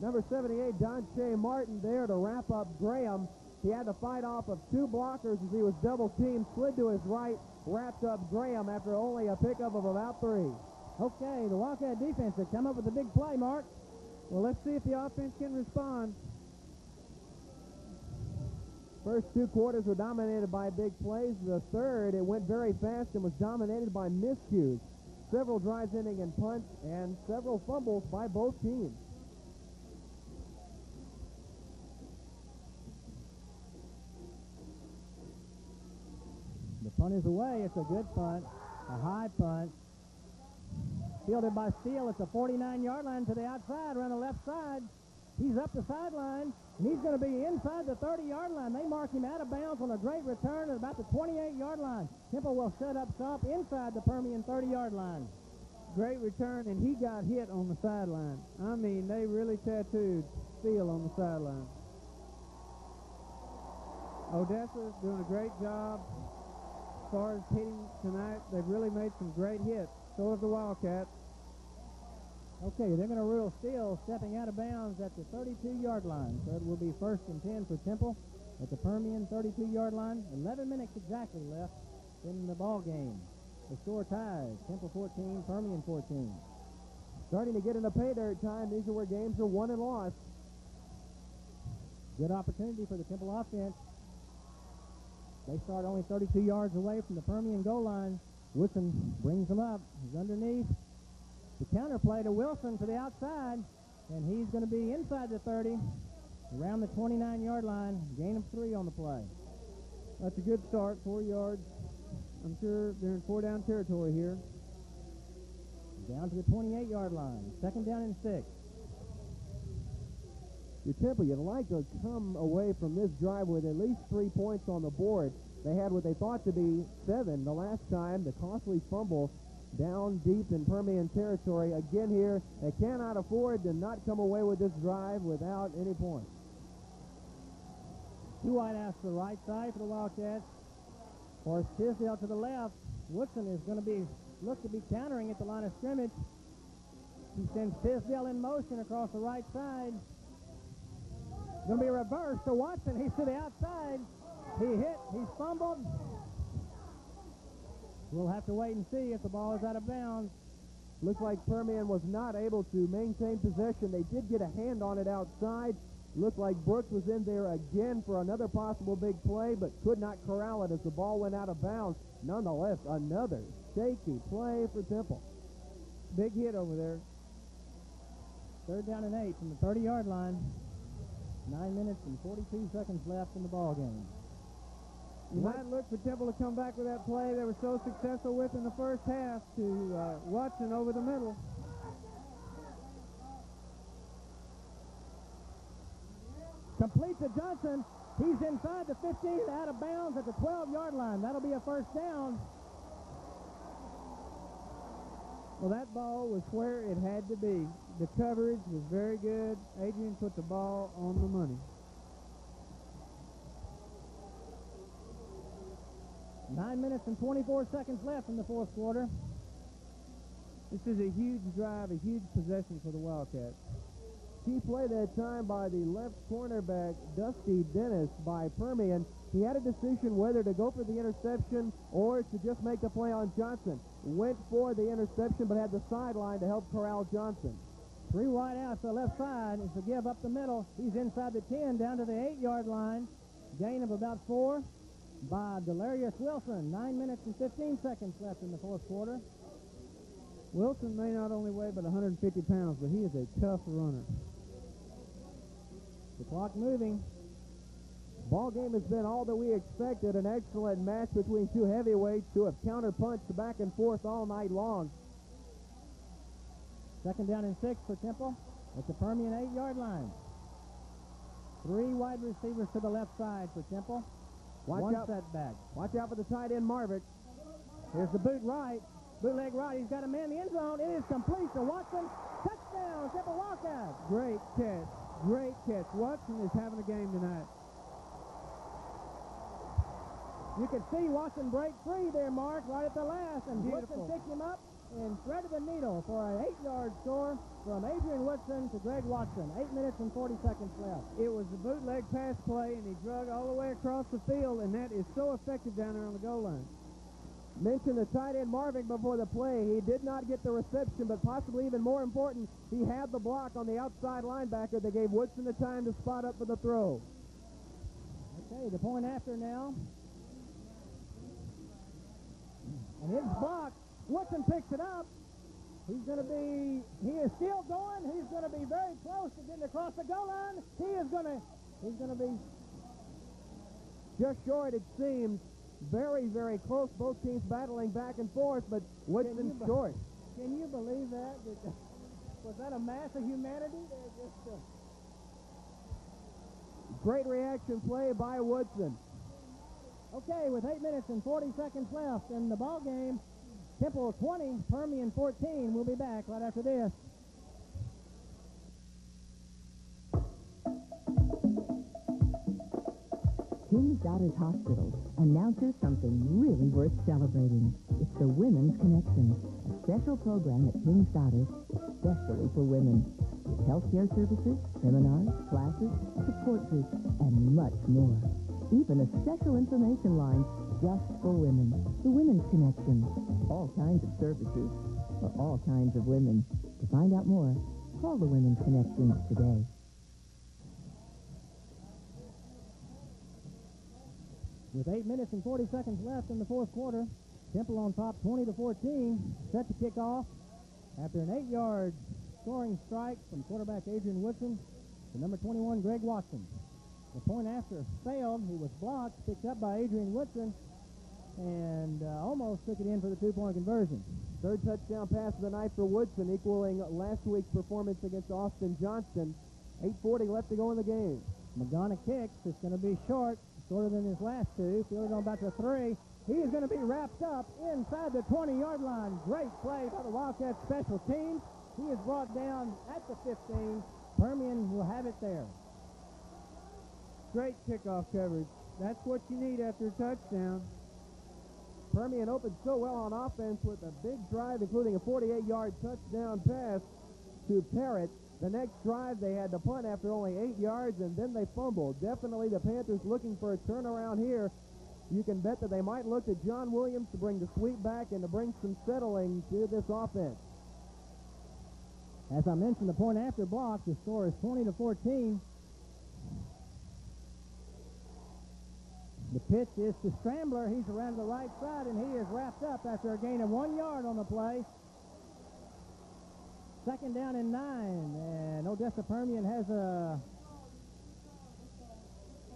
Speaker 2: Number 78, Donche Martin there to wrap up Graham. He had to fight off of 2 blockers as he was double-teamed, slid to his right, wrapped up Graham after only a pickup of about 3.
Speaker 1: Okay, the Wildcat defense has come up with a big play, Mark.
Speaker 6: Well, let's see if the offense can respond.
Speaker 2: First 2 quarters were dominated by big plays. The third, it went very fast and was dominated by miscues. Several drives ending in punts and several fumbles by both teams.
Speaker 1: The punt is away. It's a good punt, a high punt. Fielded by Steele at the 49-yard line to the outside, around the left side. He's up the sideline, and he's going to be inside the 30-yard line. They mark him out of bounds on a great return at about the 28-yard line. Temple will set up shop inside the Permian 30-yard line.
Speaker 6: Great return, and he got hit on the sideline. I mean, they really tattooed Steele on the sideline. Odessa's doing a great job as far as hitting tonight. They've really made some great hits. So have the Wildcats.
Speaker 1: Okay, they're going to rule Steele stepping out of bounds at the 32-yard line. So it will be 1st and 10 for Temple at the Permian 32-yard line. 11 minutes exactly left in the ball game. The score ties, Temple 14, Permian 14.
Speaker 2: Starting to get into pay dirt time. These are where games are won and lost.
Speaker 1: Good opportunity for the Temple offense. They start only 32 yards away from the Permian goal line. Wilson brings them up. He's underneath. The counter play to Wilson to the outside, and he's going to be inside the 30, around the 29-yard line, gain of 3 on the play.
Speaker 6: That's a good start, 4 yards. I'm sure they're in 4-down territory here.
Speaker 1: down to the 28-yard line. Second down and 6.
Speaker 2: Your Temple, you'd like to come away from this drive with at least 3 points on the board. They had what they thought to be 7 the last time. The costly fumble down deep in Permian territory. Again here, they cannot afford to not come away with this drive without any points.
Speaker 1: 2 wide outs to the right side for the Wildcats. Forrest Tisdale to the left. Woodson is going to look to be countering at the line of scrimmage. He sends Tisdale in motion across the right side. Going to be reversed to Watson. He's to the outside. He hit. He's fumbled. We'll have to wait and see if the ball is out of bounds.
Speaker 2: Looks like Permian was not able to maintain possession. They did get a hand on it outside. Looked like Brooks was in there again for another possible big play, but could not corral it as the ball went out of bounds. Nonetheless, another shaky play for Temple.
Speaker 1: Big hit over there. Third down and 8 from the 30-yard line. 9 minutes and 42 seconds left in the ball game.
Speaker 6: You might look for Temple to come back with that play they were so successful with in the first half to Watson over the middle.
Speaker 1: Complete to Johnson. He's inside the 15, out of bounds at the 12-yard line. That'll be a first down.
Speaker 6: Well, that ball was where it had to be. The coverage was very good. Adrian put the ball on the money.
Speaker 1: 9 minutes and 24 seconds left in the fourth quarter.
Speaker 6: This is a huge drive, a huge possession for the Wildcats.
Speaker 2: Key play that time by the left cornerback, Dusty Dennis, by Permian. He had a decision whether to go for the interception or to just make the play on Johnson. Went for the interception, but had the sideline to help corral Johnson.
Speaker 1: 3 wide outs to the left side. It's a give up the middle. He's inside the 10, down to the 8-yard line. Gain of about 4 by Delarius Wilson. 9 minutes and 15 seconds left in the fourth quarter.
Speaker 6: Wilson may not only weigh but 150 pounds, but he is a tough runner.
Speaker 1: The clock moving.
Speaker 2: Ball game has been all that we expected. An excellent match between two heavyweights who have counterpunched back and forth all night long.
Speaker 1: Second down and 6 for Temple at the Permian 8-yard line. 3 wide receivers to the left side for Temple. One setback.
Speaker 2: Watch out for the tight end, Marvick.
Speaker 1: Here's the boot right. Bootleg right. He's got a man in the end zone. It is complete to Watson. Touchdown, Temple Wildcats.
Speaker 6: Great catch. Great catch. Watson is having a game tonight.
Speaker 1: You can see Watson break free there, Mark, right at the last. And
Speaker 6: Beautiful.
Speaker 1: Woodson picked him up and threaded the needle for an 8-yard score from Adrian Woodson to Greg Watson. 8 minutes and 40 seconds left.
Speaker 6: It was a bootleg pass play, and he drug all the way across the field, and that is so effective down there on the goal line.
Speaker 2: Mentioned the tight end Marvick before the play. He did not get the reception, but possibly even more important, he had the block on the outside linebacker that gave Woodson the time to spot up for the throw.
Speaker 1: Okay, the point after now. And it's blocked. Woodson picks it up. He is still going. He's going to be very close to getting across the goal line. He's going to be
Speaker 2: just short, it seems. Very, very close. Both teams battling back and forth, but Woodson's short.
Speaker 1: Can you believe that? Was that a mass of humanity?
Speaker 2: Great reaction play by Woodson.
Speaker 1: Okay, with 8 minutes and 40 seconds left in the ball game, Temple 20, Permian 14. We'll be back right after this.
Speaker 5: King's Daughters Hospital announces something really worth celebrating. It's the Women's Connection, a special program at King's Daughters especially for women. With healthcare services, seminars, classes, support groups, and much more. Even a special information line just for women. The Women's Connection. All kinds of services for all kinds of women. To find out more, call the Women's Connection today.
Speaker 1: With 8 minutes and 40 seconds left in the fourth quarter, Temple on top 20-14, set to kick off after an 8-yard scoring strike from quarterback Adrian Woodson to number 21 Greg Watson. The point after failed. He was blocked, picked up by Adrian Woodson. and almost took it in for the two-point conversion.
Speaker 2: Third touchdown pass of the night for Woodson, equaling last week's performance against Austin Johnston. 8:40 left to go in the game.
Speaker 1: Magana kicks. It's going to be shorter than his last two. Fielded on about the 3. He is going to be wrapped up inside the 20-yard line. Great play by the Wildcats special teams. He is brought down at the 15. Permian will have it there.
Speaker 6: Great kickoff coverage. That's what you need after a touchdown.
Speaker 2: Permian opened so well on offense with a big drive, including a 48-yard touchdown pass to Parrott. The next drive, they had to punt after only 8 yards, and then they fumbled. Definitely the Panthers looking for a turnaround here. You can bet that they might look to John Williams to bring the sweep back and to bring some settling to this offense.
Speaker 1: As I mentioned, the point after block, the score is 20-14. The pitch is to Scrambler. He's around the right side, and he is wrapped up after a gain of 1 yard on the play. Second down and 9, and Odessa Permian has a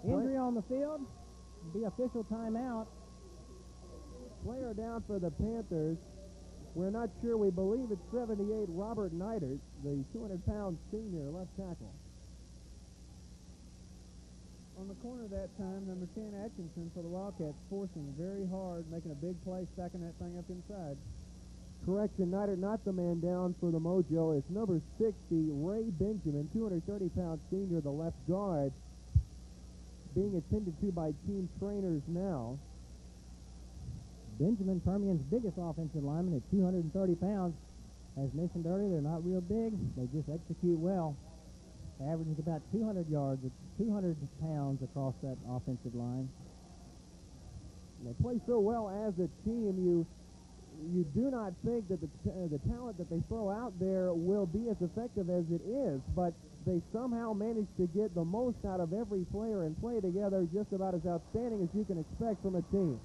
Speaker 1: injury on the field. Be official timeout.
Speaker 2: Player down for the Panthers. We're not sure. We believe it's 78 Robert Neidert, the 200-pound senior left tackle.
Speaker 6: On the corner that time, number 10, Atkinson for the Wildcats, forcing very hard, making a big play, stacking that thing up inside.
Speaker 2: Correction, Neidert not the man down for the Mojo. It's number 60, Ray Benjamin, 230-pound senior, the left guard, being attended to by team trainers now.
Speaker 1: Benjamin, Permian's biggest offensive lineman at 230 pounds. As mentioned earlier, they're not real big. They just execute well. Averages about 200 yards, 200 pounds across that offensive line.
Speaker 2: They play so well as a team, you do not think that the talent that they throw out there will be as effective as it is, but they somehow manage to get the most out of every player and play together just about as outstanding as you can expect from a team.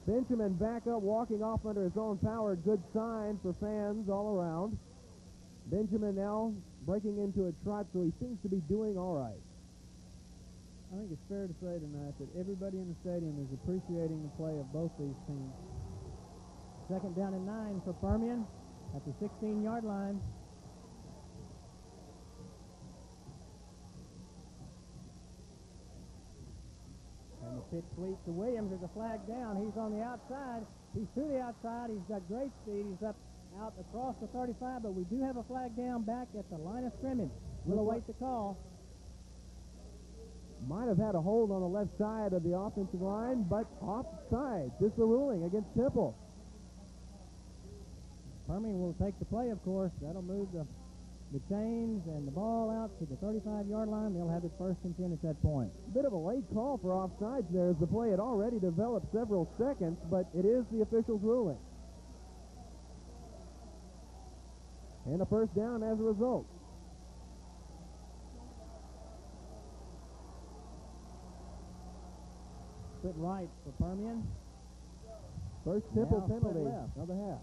Speaker 2: Benjamin back up, walking off under his own power. Good sign for fans all around. Benjamin now breaking into a trot, so he seems to be doing all right.
Speaker 6: I think it's fair to say tonight that everybody in the stadium is appreciating the play of both these teams.
Speaker 1: Second down and 9 for Permian at the 16-yard line. And the pitch sweep to Williams. There's a flag down. He's on the outside. He's to the outside. He's got great speed. He's up out across the 35, but we do have a flag down back at the line of scrimmage. We'll await the call.
Speaker 2: Might have had a hold on the left side of the offensive line, but offside. This is the ruling against Temple.
Speaker 1: Permian will take the play, of course. That'll move the chains and the ball out to the 35-yard line. They'll have it first and 10 at that point.
Speaker 2: Bit of a late call for offsides there, as the play had already developed several seconds, but it is the official's ruling. And a first down as a result.
Speaker 1: Split right for Permian.
Speaker 2: First Temple
Speaker 1: Now
Speaker 2: penalty
Speaker 1: left.
Speaker 2: of the half.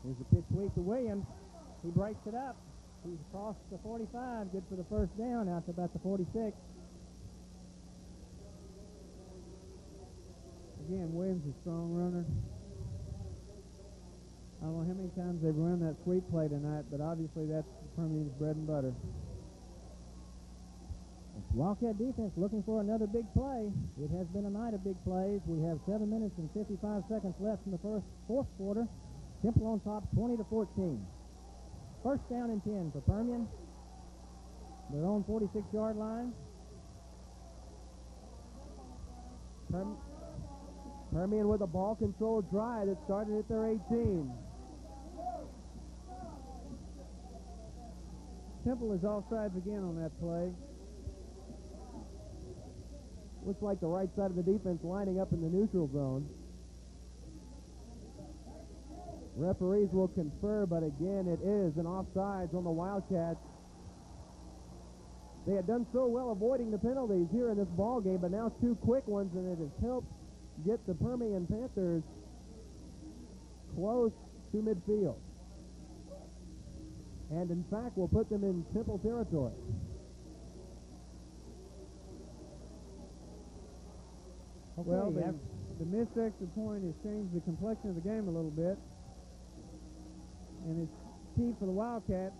Speaker 1: Here's the pitch sweep to Williams. He breaks it up. He's across the 45. Good for the first down out to about the 46.
Speaker 6: Again, Williams is a strong runner. I don't know how many times they've run that sweep play tonight, but obviously that's Permian's bread and butter.
Speaker 1: Wildcat defense looking for another big play. It has been a night of big plays. We have 7 minutes and 55 seconds left in the fourth quarter. Temple on top, 20-14. First down and 10 for Permian. Their own 46-yard line.
Speaker 2: Permian with a ball-controlled drive that started at their 18.
Speaker 6: Temple is offsides again on that play.
Speaker 2: Looks like the right side of the defense lining up in the neutral zone. Referees will confer, but again, it is an offsides on the Wildcats. They had done so well avoiding the penalties here in this ball game, but now 2 quick ones, and it has helped get the Permian Panthers close to midfield. And in fact, will put them in Temple territory.
Speaker 1: Okay,
Speaker 6: Well, the missed extra point has changed the complexion of the game a little bit. And it's key for the Wildcats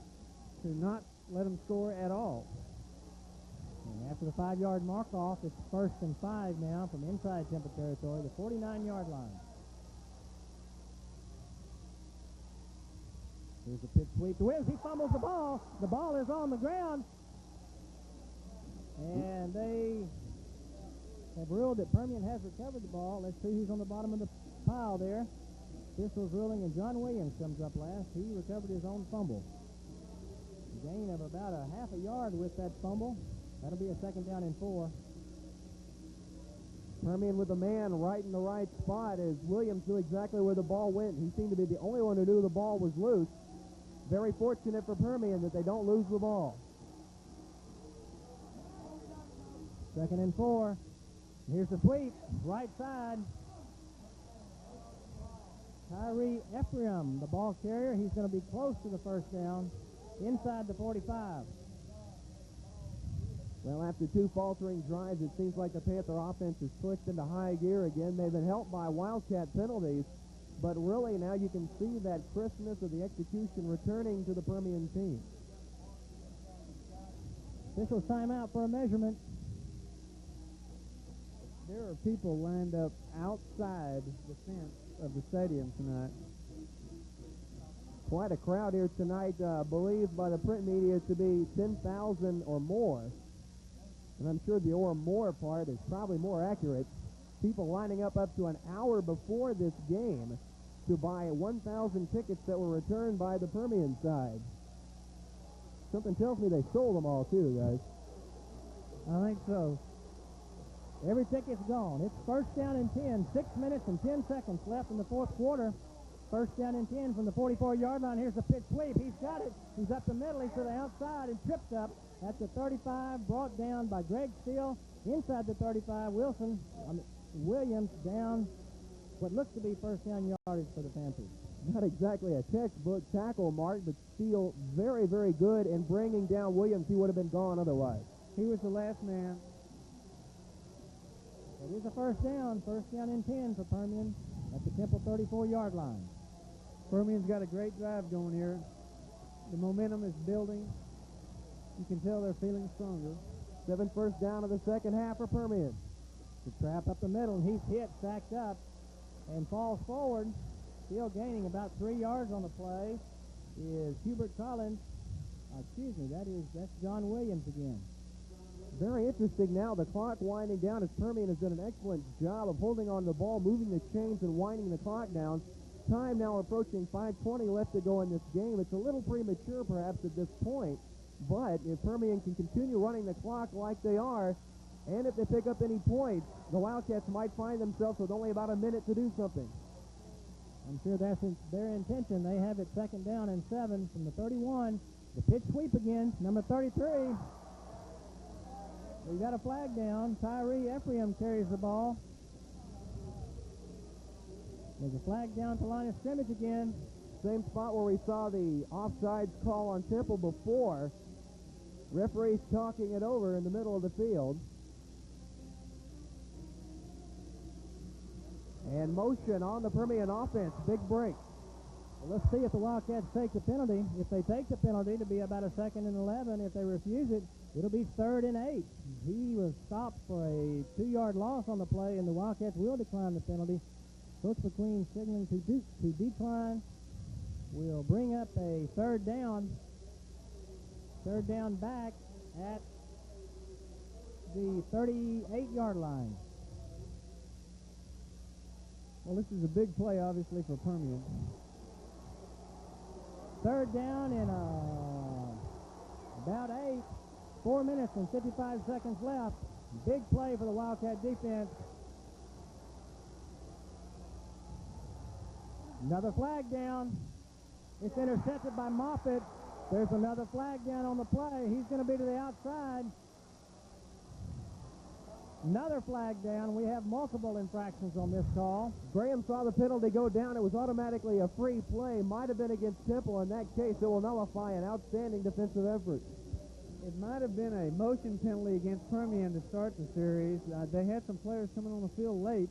Speaker 6: to not let them score at all.
Speaker 1: And after the 5-yard mark off, it's 1st and 5 now from inside Temple territory, the 49-yard line. Here's a pitch sweep to Williams. He fumbles the ball. The ball is on the ground. And they have ruled that Permian has recovered the ball. Let's see who's on the bottom of the pile there. Officials ruling, and John Williams comes up last. He recovered his own fumble. A gain of about a half a yard with that fumble. That'll be a 2nd down and 4.
Speaker 2: Permian with a man right in the right spot as Williams knew exactly where the ball went. He seemed to be the only one who knew the ball was loose. Very fortunate for Permian that they don't lose the ball.
Speaker 1: 2nd and 4. Here's the sweep, right side. Tyree Ephraim, the ball carrier. He's going to be close to the 1st down, inside the 45.
Speaker 2: Well, after 2 faltering drives, it seems like the Panther offense has clicked into high gear again. They've been helped by Wildcat penalties, but really now you can see that crispness of the execution returning to the Permian team.
Speaker 1: Officials timeout for a measurement.
Speaker 6: There are people lined up outside the fence of the stadium tonight.
Speaker 2: Quite a crowd here tonight, believed by the print media to be 10,000 or more. And I'm sure the or more part is probably more accurate. People lining up to an hour before this game to buy 1,000 tickets that were returned by the Permian side. Something tells me they sold them all too, guys.
Speaker 1: I think so. Every ticket's gone. It's 1st down and 10. 6 minutes and 10 seconds left in the 4th quarter. 1st down and 10 from the 44-yard line. Here's the pitch sweep. He's got it. He's up the middle. He's to the outside and tripped up at the 35. Brought down by Greg Steele. Inside the 35, Williams down what looks to be 1st down yardage for the Panthers.
Speaker 2: Not exactly a textbook tackle, Mark, but Steele very, very good in bringing down Williams. He would have been gone otherwise.
Speaker 6: He was the last man.
Speaker 1: It is a 1st down. 1st down and 10 for Permian at the Temple 34-yard line.
Speaker 6: Permian's got a great drive going here. The momentum is building. You can tell they're feeling stronger.
Speaker 2: 7th 1st down of the 2nd half for Permian.
Speaker 1: The trap up the middle, and he's hit, sacked up, and falls forward. Still gaining about 3 yards on the play is Hubert Collins. That's John Williams again.
Speaker 2: Very interesting now. The clock winding down as Permian has done an excellent job of holding on to the ball, moving the chains, and winding the clock down. Time now approaching 5:20 left to go in this game. It's a little premature perhaps at this point, but if Permian can continue running the clock like they are, and if they pick up any points, the Wildcats might find themselves with only about a minute to do something.
Speaker 1: I'm sure that's their intention. They have it 2nd down and 7 from the 31. The pitch sweep again, number 33. We got a flag down. Tyree Ephraim carries the ball. There's a flag down to line of scrimmage again.
Speaker 2: Same spot where we saw the offsides call on Temple before. Referees talking it over in the middle of the field. And motion on the Permian offense. Big break.
Speaker 1: Well, let's see if the Wildcats take the penalty. If they take the penalty, it'll be about a 2nd and 11. If they refuse it, it'll be 3rd and 8. He was stopped for a 2-yard loss on the play, and the Wildcats will decline the penalty. Coach McQueen signaling to decline. We'll bring up a 3rd down. 3rd down back at the 38-yard line.
Speaker 6: Well, this is a big play, obviously, for Permian.
Speaker 1: 3rd down and about 8. 4 minutes and 55 seconds left. Big play for the Wildcat defense. Another flag down. It's intercepted by Moffitt. There's another flag down on the play. He's going to be to the outside. Another flag down. We have multiple infractions on this call.
Speaker 2: Graham saw the penalty go down. It was automatically a free play. Might have been against Temple. In that case, it will nullify an outstanding defensive effort.
Speaker 6: It might have been a motion penalty against Permian to start the series. They had some players coming on the field late,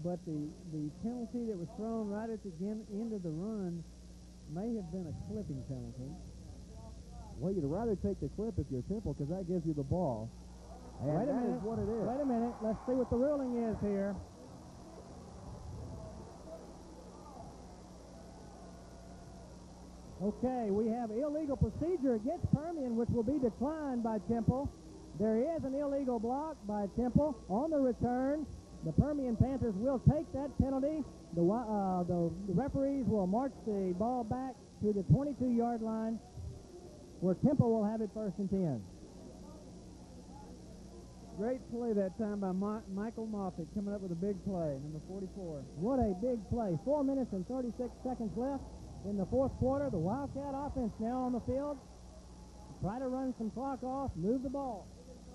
Speaker 6: but the penalty that was thrown right at the end of the run may have been a clipping penalty.
Speaker 2: Well, you'd rather take the clip if you're Temple because that gives you the ball. And
Speaker 1: Wait a minute.
Speaker 2: is what it is.
Speaker 1: Wait a minute. Let's see what the ruling is here. Okay, we have illegal procedure against Permian, which will be declined by Temple. There is an illegal block by Temple on the return. The Permian Panthers will take that penalty. The referees will march the ball back to the 22-yard line, where Temple will have it 1st and 10.
Speaker 6: Great play that time by Michael Moffitt, coming up with a big play, number 44.
Speaker 1: What a big play. 4 minutes and 36 seconds left in the 4th quarter. The Wildcat offense now on the field. Try to run some clock off, move the ball.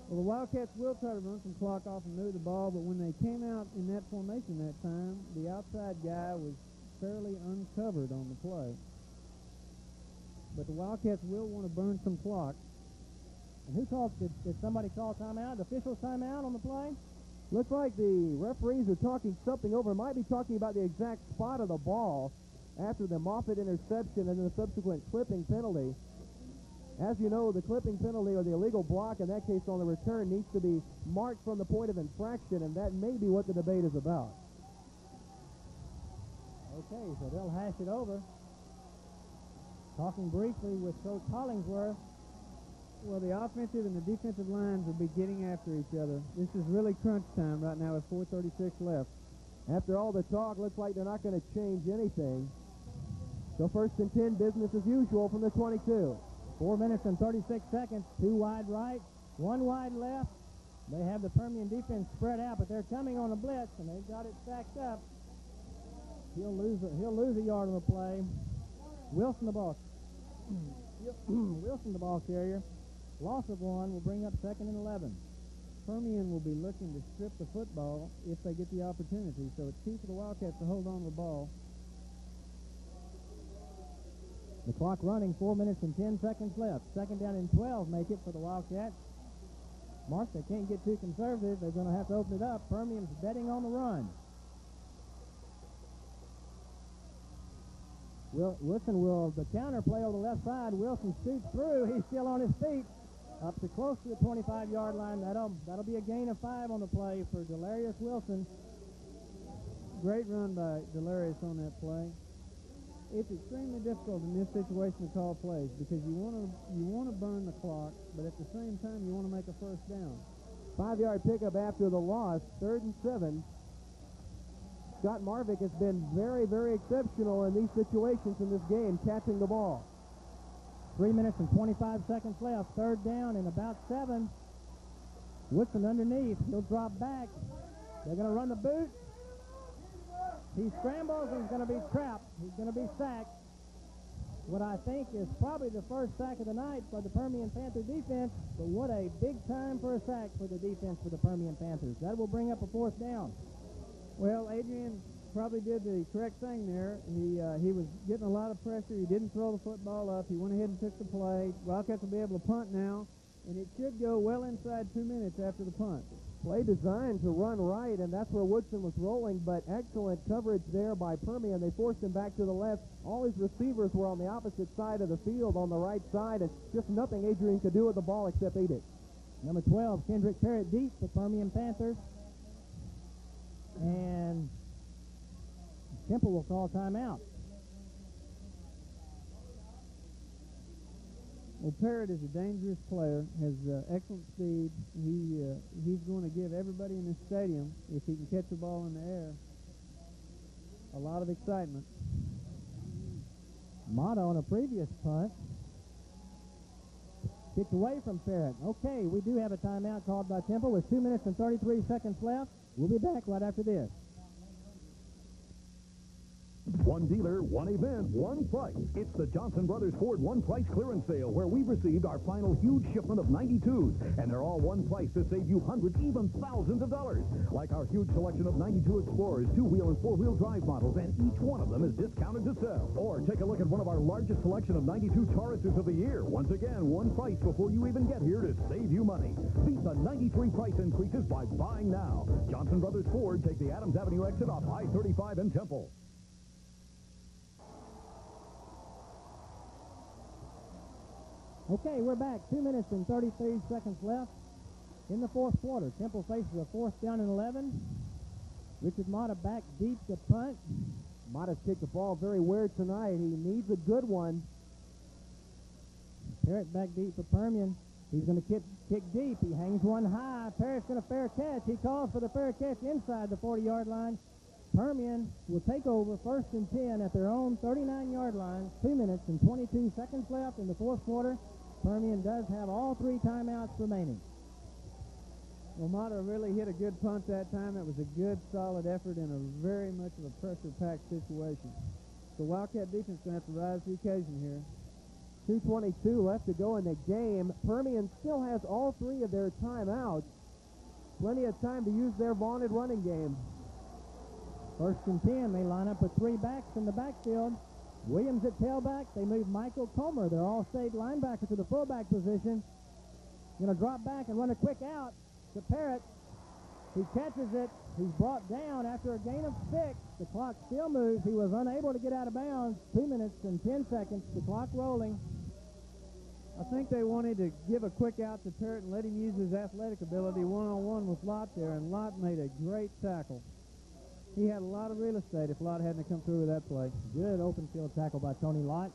Speaker 6: Well, the Wildcats will try to run some clock off and move the ball, but when they came out in that formation that time, the outside guy was fairly uncovered on the play. But the Wildcats will want to burn some clock.
Speaker 1: And who called? Did somebody call timeout? The officials timeout on the play?
Speaker 2: Looks like the referees are talking something over. Might be talking about the exact spot of the ball after the Moffitt interception and then the subsequent clipping penalty. As you know, the clipping penalty or the illegal block, in that case on the return, needs to be marked from the point of infraction, and that may be what the debate is about.
Speaker 1: Okay, so they'll hash it over. Talking briefly with Coach Hollingsworth.
Speaker 6: Well, the offensive and the defensive lines will be getting after each other. This is really crunch time right now with 4:36 left.
Speaker 2: After all the talk, looks like they're not going to change anything. So 1st and 10, business as usual from the 22.
Speaker 1: 4 minutes and 36 seconds. 2 wide right, 1 wide left. They have the Permian defense spread out, but they're coming on a blitz, and they've got it stacked up. He'll lose a yard on the play. Wilson the ball. Wilson the ball carrier. Loss of 1 will bring up 2nd and 11.
Speaker 6: Permian will be looking to strip the football if they get the opportunity, so it's key for the Wildcats to hold on to the ball.
Speaker 1: The clock running, 4 minutes and 10 seconds left. 2nd down and 12 make it for the Wildcats. Mark, they can't get too conservative. They're going to have to open it up. Permian's betting on the run. Wilson will, the counter play on the left side. Wilson shoots through. He's still on his feet. Up to close to the 25-yard line. That'll be a gain of 5 on the play for Delarius Wilson.
Speaker 6: Great run by Delarius on that play. It's extremely difficult in this situation to call plays because you want to burn the clock, but at the same time you want to make a 1st down.
Speaker 2: 5-yard pickup after the loss, 3rd and 7. Scott Marvick has been very, very exceptional in these situations in this game, catching the ball.
Speaker 1: 3 minutes and 25 seconds left. 3rd down and about 7. Woodson underneath. He'll drop back. They're going to run the boot. He scrambles and he's going to be trapped. He's going to be sacked. What I think is probably the first sack of the night for the Permian Panther defense, but what a big time for a sack for the defense for the Permian Panthers. That will bring up a 4th down.
Speaker 6: Well, Adrian probably did the correct thing there. He was getting a lot of pressure. He didn't throw the football up. He went ahead and took the play. Wildcats will be able to punt now, and it should go well inside 2 minutes after the punt.
Speaker 2: Play designed to run right, and that's where Woodson was rolling, but excellent coverage there by Permian. They forced him back to the left. All his receivers were on the opposite side of the field on the right side, and just nothing Adrian could do with the ball except eat it.
Speaker 1: Number 12, Kendrick Parrott deep for Permian Panthers. And Temple will call timeout.
Speaker 6: Well, Parrott is a dangerous player, has excellent speed. He's going to give everybody in this stadium, if he can catch the ball in the air, a lot of excitement.
Speaker 1: Mata on a previous punt. Kicked away from Parrott. Okay, we do have a timeout called by Temple with 2 minutes and 33 seconds left. We'll be back right after this.
Speaker 3: One dealer, one event, one price. It's the Johnson Brothers Ford One Price Clearance Sale, where we've received our final huge shipment of 92s, and they're all one price to save you hundreds, even thousands of dollars. Like our huge selection of 92 Explorers, two-wheel and four-wheel drive models, and each one of them is discounted to sell. Or take a look at one of our largest selection of 92 Tauruses of the year. Once again, one price before you even get here to save you money. Beat the 93 price increases by buying now. Johnson Brothers Ford, take the Adams Avenue exit off I-35 in Temple.
Speaker 1: Okay, we're back. 2 minutes and 33 seconds left in the fourth quarter. Temple faces a 4th down and 11. Richard Mata back deep to punt.
Speaker 2: Mata's kicked the ball very weird tonight. He needs a good one.
Speaker 1: Parrott back deep for Permian. He's going to kick deep. He hangs one high. Parrott's going to fair catch. He calls for the fair catch inside the 40-yard line. Permian will take over 1st and 10 at their own 39-yard line. 2 minutes and 22 seconds left in the fourth quarter. Permian does have all 3 timeouts remaining.
Speaker 6: Well, Mata really hit a good punt that time. It was a good, solid effort in a very much of a pressure-packed situation. The Wildcat defense going to have to rise to the occasion here.
Speaker 2: 2:22 left to go in the game. Permian still has all 3 of their timeouts. Plenty of time to use their vaunted running game.
Speaker 1: 1st and 10, they line up with 3 backs in the backfield. Williams at tailback. They move Michael Comer, their all-state linebacker, to the fullback position. Going to drop back and run a quick out to Parrott. He catches it. He's brought down after a gain of 6. The clock still moves. He was unable to get out of bounds. 2 minutes and 10 seconds. The clock rolling.
Speaker 6: I think they wanted to give a quick out to Parrott and let him use his athletic ability one-on-one with Lott there, and Lott made a great tackle. He had a lot of real estate if Lott hadn't come through with that play.
Speaker 1: Good open field tackle by Tony Lott.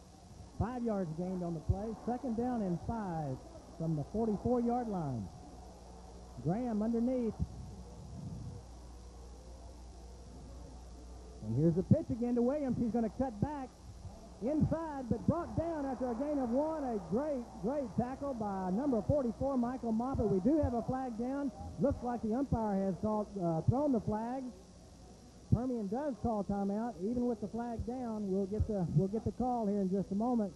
Speaker 1: 5 yards gained on the play. 2nd down and 5 from the 44-yard line. Graham underneath. And here's the pitch again to Williams. He's going to cut back inside, but brought down after a gain of 1. A great tackle by number 44, Michael Moffett. We do have a flag down. Looks like the umpire has thrown the flag. Permian does call timeout. Even with the flag down, we'll get the call here in just a moment.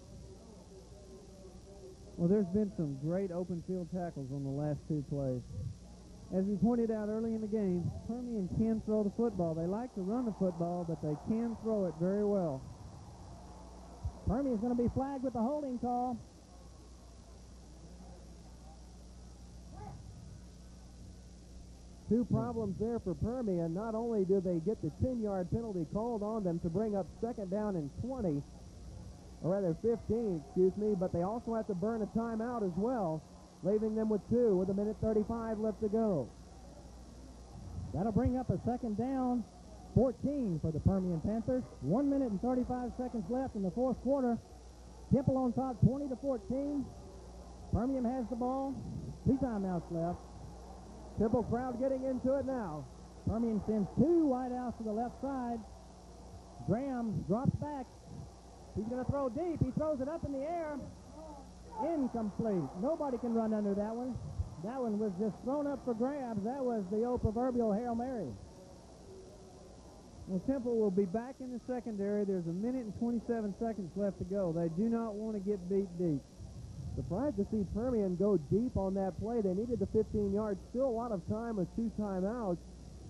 Speaker 6: Well, there's been some great open field tackles on the last 2 plays. As we pointed out early in the game, Permian can throw the football. They like to run the football, but they can throw it very well.
Speaker 1: Permian's going to be flagged with a holding call.
Speaker 2: Two problems there for Permian. Not only do they get the 10-yard penalty called on them to bring up 2nd down and 20, or rather 15, but they also have to burn a timeout as well, leaving them with 2 with 1:35 left to go.
Speaker 1: That'll bring up a 2nd down, 14 for the Permian Panthers. 1 minute and 35 seconds left in the fourth quarter. Temple on top, 20-14. Permian has the ball. 2 timeouts left.
Speaker 2: Temple crowd getting into it now.
Speaker 1: Permian sends 2 wideouts to the left side. Graham drops back. He's going to throw deep. He throws it up in the air. Incomplete. Nobody can run under that one. That one was just thrown up for grabs. That was the old proverbial Hail Mary.
Speaker 6: Well, Temple will be back in the secondary. There's 1 minute and 27 seconds left to go. They do not want to get beat deep.
Speaker 2: Surprised to see Permian go deep on that play. They needed the 15 yards. Still a lot of time with 2 timeouts.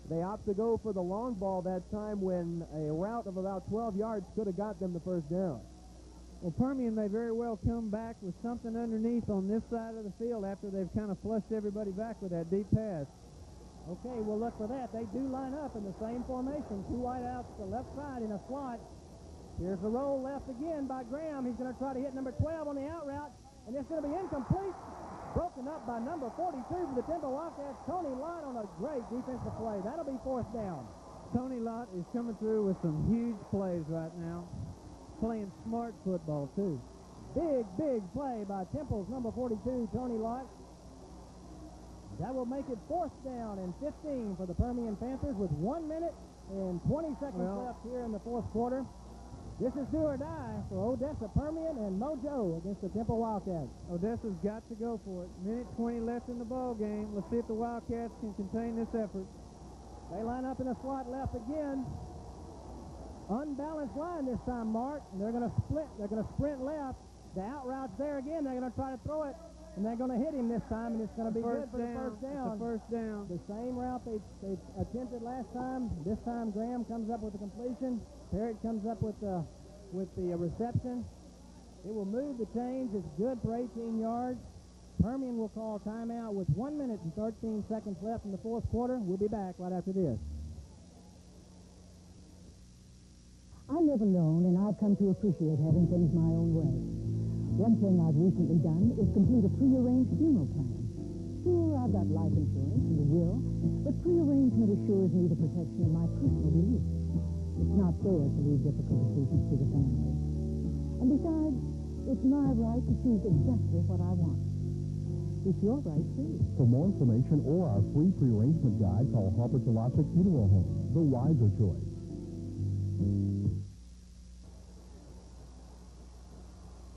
Speaker 2: They opt to go for the long ball that time when a route of about 12 yards could have got them the 1st down.
Speaker 6: Well, Permian may very well come back with something underneath on this side of the field after they've kind of flushed everybody back with that deep pass.
Speaker 1: Okay, we'll look for that. They do line up in the same formation. 2 wideouts to the left side in a slot. Here's the roll left again by Graham. He's going to try to hit number 12 on the out route, and it's going to be incomplete. Broken up by number 42 for the Temple Wildcats, Tony Lott, on a great defensive play. That'll be 4th down.
Speaker 6: Tony Lott is coming through with some huge plays right now. Playing smart football, too.
Speaker 1: Big play by Temple's number 42, Tony Lott. That will make it 4th down and 15 for the Permian Panthers with 1 minute and 20 seconds left here in the fourth quarter. This is do or die for Odessa Permian and Mojo against the Temple Wildcats.
Speaker 6: Odessa's got to go for it. 1:20 left in the ball game. Let's see if the Wildcats can contain this effort.
Speaker 1: They line up in a slot left again. unbalanced line this time, Mark. And they're going to split. They're going to sprint left. The out route's there again. They're going to try to throw it. And they're going to hit him this time, and it's going to be good for the first down.
Speaker 6: It's a first down.
Speaker 1: The same route they attempted last time. This time Graham comes up with the completion. Parrott comes up with the reception. It will move the chains. It's good for 18 yards. Permian will call timeout with 1 minute and 13 seconds left in the fourth quarter. We'll be back right after this.
Speaker 5: I live alone, and I've come to appreciate having things my own way. One thing I've recently done is complete a pre-arranged funeral plan. Sure, I've got life insurance and a will, but pre-arrangement assures me the protection of my personal beliefs. It's not fair to leave difficult decisions to the family. And besides, it's my right to choose exactly what I want. It's your right, too.
Speaker 3: For more information or our free pre-arrangement guide, call Harper Colossus Funeral Home, the wiser choice.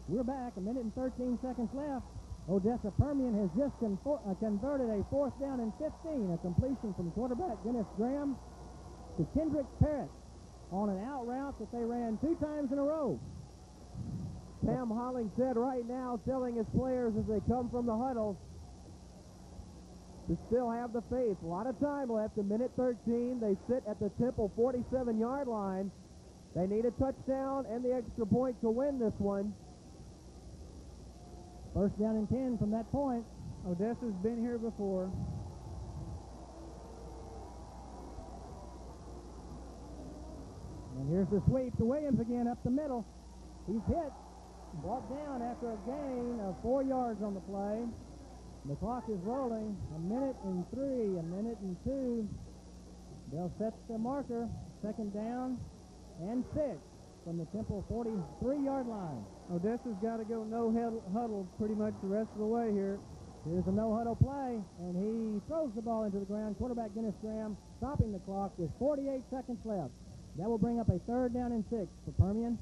Speaker 1: We're back, 1 minute and 13 seconds left. Odessa Permian has just converted a fourth down and 15, a completion from quarterback Dennis Graham to Kendrick Parrott on an out route that they ran 2 times in a row.
Speaker 2: Sam Hollingshead right now telling his players as they come from the huddle to still have the faith. A lot of time left, 1 minute 13. They sit at the Temple 47-yard line. They need a touchdown and the extra point to win this one.
Speaker 1: First down and 10 from that point.
Speaker 6: Odessa's been here before.
Speaker 1: And here's the sweep to Williams again up the middle. He's hit. Brought down after a gain of 4 yards on the play. The clock is rolling. 1 minute and 3, 1 minute and 2. They'll set the marker. Second down and 6 from the Temple 43-yard line.
Speaker 6: Odessa's got to go no huddle pretty much the rest of the way here.
Speaker 1: Here's a no-huddle play, and he throws the ball into the ground. Quarterback Dennis Graham stopping the clock with 48 seconds left. That will bring up a third down and 6 for Permian.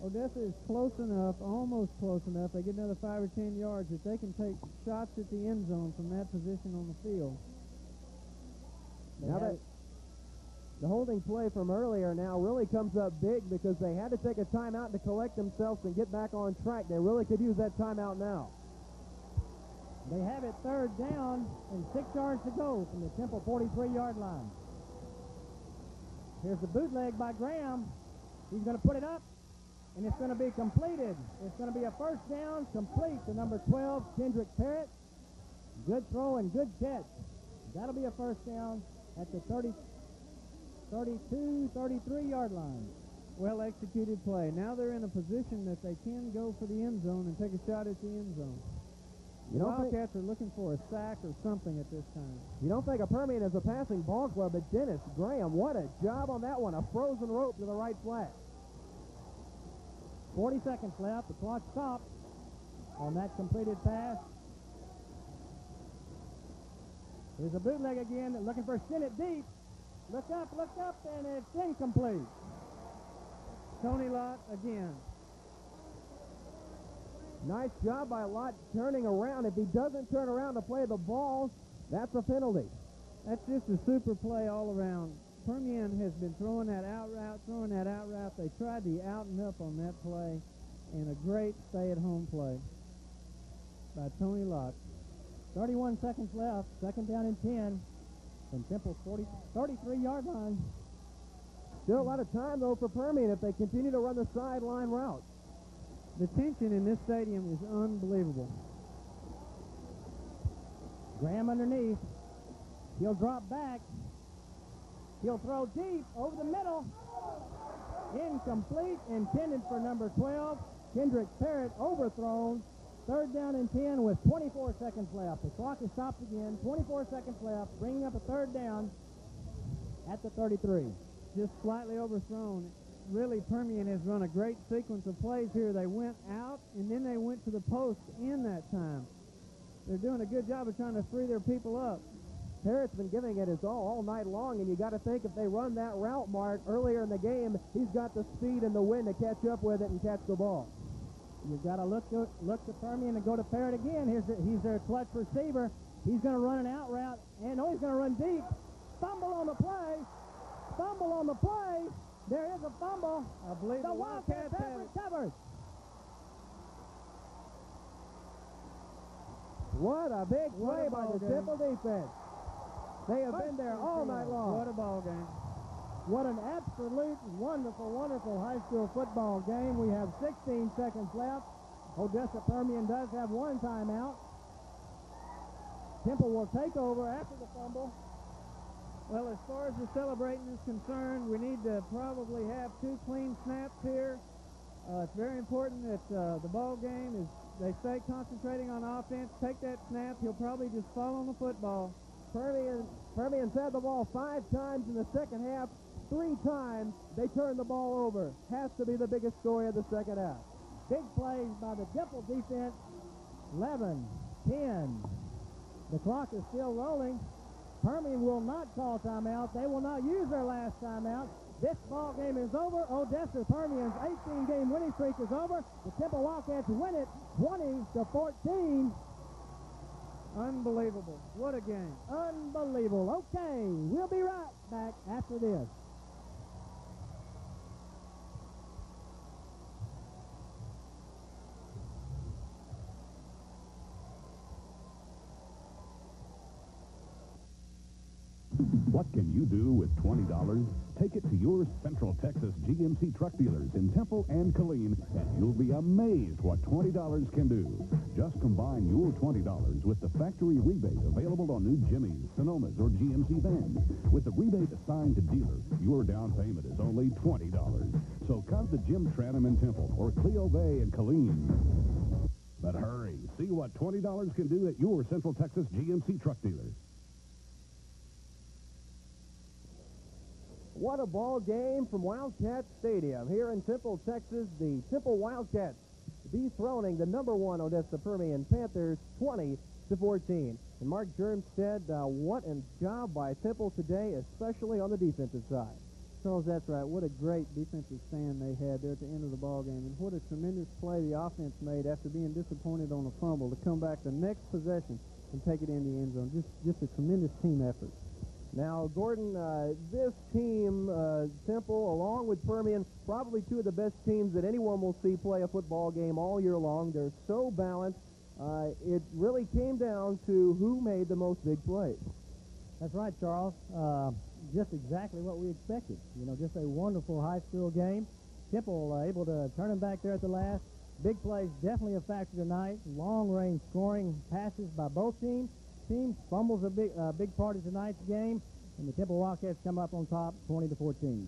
Speaker 6: Odessa is close enough, almost close enough. They get another 5 or 10 yards that they can take shots at the end zone from that position on the field.
Speaker 2: Now that the holding play from earlier now really comes up big because they had to take a timeout to collect themselves and get back on track. They really could use that timeout now.
Speaker 1: They have it third down and 6 yards to go from the Temple 43-yard line. Here's the bootleg by Graham. He's going to put it up, and it's going to be completed. It's going to be a first down, complete to number 12, Kendrick Parrott. Good throw and good catch. That'll be a first down at the 33-yard line.
Speaker 6: Well executed play. Now they're in a position that they can go for the end zone and take a shot at the end zone. The Wildcats are looking for a sack or something at this time.
Speaker 2: You don't think of Permian as a passing ball club, but Dennis Graham, what a job on that one. A frozen rope to the right flat.
Speaker 1: 40 seconds left. The clock stopped on that completed pass. Here's a bootleg again, looking for Stinnett deep. Look up, and it's incomplete.
Speaker 6: Tony Lott again.
Speaker 2: Nice job by Lott turning around. If he doesn't turn around to play the ball, that's a penalty.
Speaker 6: That's just a super play all around. Permian has been throwing that out route. They tried the out and up on that play, and a great stay-at-home play by Tony Lott.
Speaker 1: 31 seconds left, second down and 10 from Temple's 33-yard line.
Speaker 2: Still a lot of time, though, for Permian if they continue to run the sideline route.
Speaker 6: The tension in this stadium is unbelievable.
Speaker 1: Graham underneath. He'll drop back. He'll throw deep over the middle. Incomplete, intended for number 12, Kendrick Parrott, overthrown. Third down and 10 with 24 seconds left. The clock is stopped again. 24 seconds left, bringing up a third down at the 33.
Speaker 6: Just slightly overthrown. Really, Permian has run a great sequence of plays here. They went out, and then they went to the post in that time. They're doing a good job of trying to free their people up.
Speaker 2: Parrott's been giving it his all night long, and you got to think if they run that route, Mark, earlier in the game, he's got the speed and the wind to catch up with it and catch the ball.
Speaker 1: You've got to look to Permian and go to Parrott again. He's their clutch receiver. He's going to run an out route, and he's going to run deep. Fumble on the play,
Speaker 2: Fumble on the play. There is a fumble.
Speaker 6: I believe
Speaker 2: The Wildcats have recovered. What a big play by the Temple defense. They have been there all night long.
Speaker 6: What a ball game.
Speaker 2: What an absolute wonderful, wonderful high school football game. We have 16 seconds left. Odessa Permian does have one timeout. Temple will take over after the fumble.
Speaker 6: Well, as far as the celebrating is concerned, we need to probably have 2 clean snaps here. It's very important that the ball game is, they stay concentrating on offense. Take that snap. He'll probably just fall on the football.
Speaker 2: Permian's had the ball 5 times in the second half. 3 times they turned the ball over. Has to be the biggest story of the second half. Big plays by the Temple defense. 11, 10. The clock is still rolling. Permian will not call timeout. They will not use their last timeout. This ball game is over. Odessa Permian's 18-game winning streak is over. The Temple Wildcats win it 20-14.
Speaker 6: Unbelievable. What a game.
Speaker 2: Unbelievable. Okay, we'll be right back after this.
Speaker 3: What can you do with $20? Take it to your Central Texas GMC truck dealers in Temple and Killeen, and you'll be amazed what $20 can do. Just combine your $20 with the factory rebate available on new Jimmys, Sonomas, or GMC vans. With the rebate assigned to dealer, your down payment is only $20. So come to Jim Tranum in Temple or Cleo Bay in Killeen. But hurry, see what $20 can do at your Central Texas GMC truck dealers.
Speaker 2: What a ball game from Wildcat Stadium. Here in Temple, Texas, the Temple Wildcats dethroning the #1 Odessa Permian Panthers 20-14. And Mark Germstead, what a job by Temple today, especially on the defensive side.
Speaker 6: Charles, that's right. What a great defensive stand they had there at the end of the ball game. And what a tremendous play the offense made after being disappointed on a fumble to come back the next possession and take it in the end zone. Just a tremendous team effort.
Speaker 2: Now, Gordon, this team, Temple, along with Permian, probably 2 of the best teams that anyone will see play a football game all year long. They're so balanced. It really came down to who made the most big plays.
Speaker 1: That's right, Charles. Just exactly what we expected. You know, just a wonderful high school game. Temple able to turn them back there at the last. Big plays definitely a factor tonight. Long-range scoring passes by both teams. Fumbles a big part of tonight's game, and the Temple Wildcats come up on top 20-14.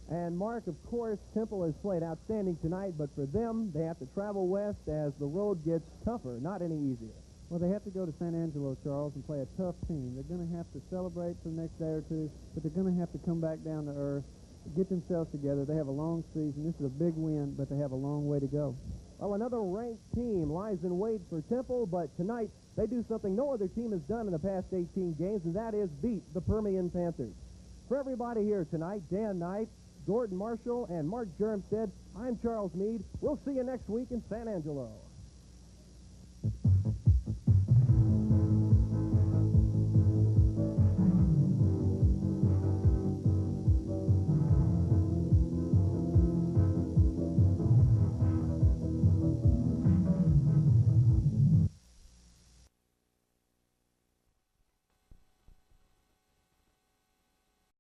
Speaker 2: And Mark, of course, Temple has played outstanding tonight, but for them, they have to travel west as the road gets tougher, not any easier.
Speaker 6: Well, they have to go to San Angelo, Charles, and play a tough team. They're going to have to celebrate for the next day or two, but they're going to have to come back down to earth, get themselves together. They have a long season. This is a big win, but they have a long way to go.
Speaker 2: Well, another ranked team lies in wait for Temple, but tonight they do something no other team has done in the past 18 games, and that is beat the Permian Panthers. For everybody here tonight, Dan Knight, Gordon Marshall, and Mark Germstead, I'm Charles Meade. We'll see you next week in San Angelo.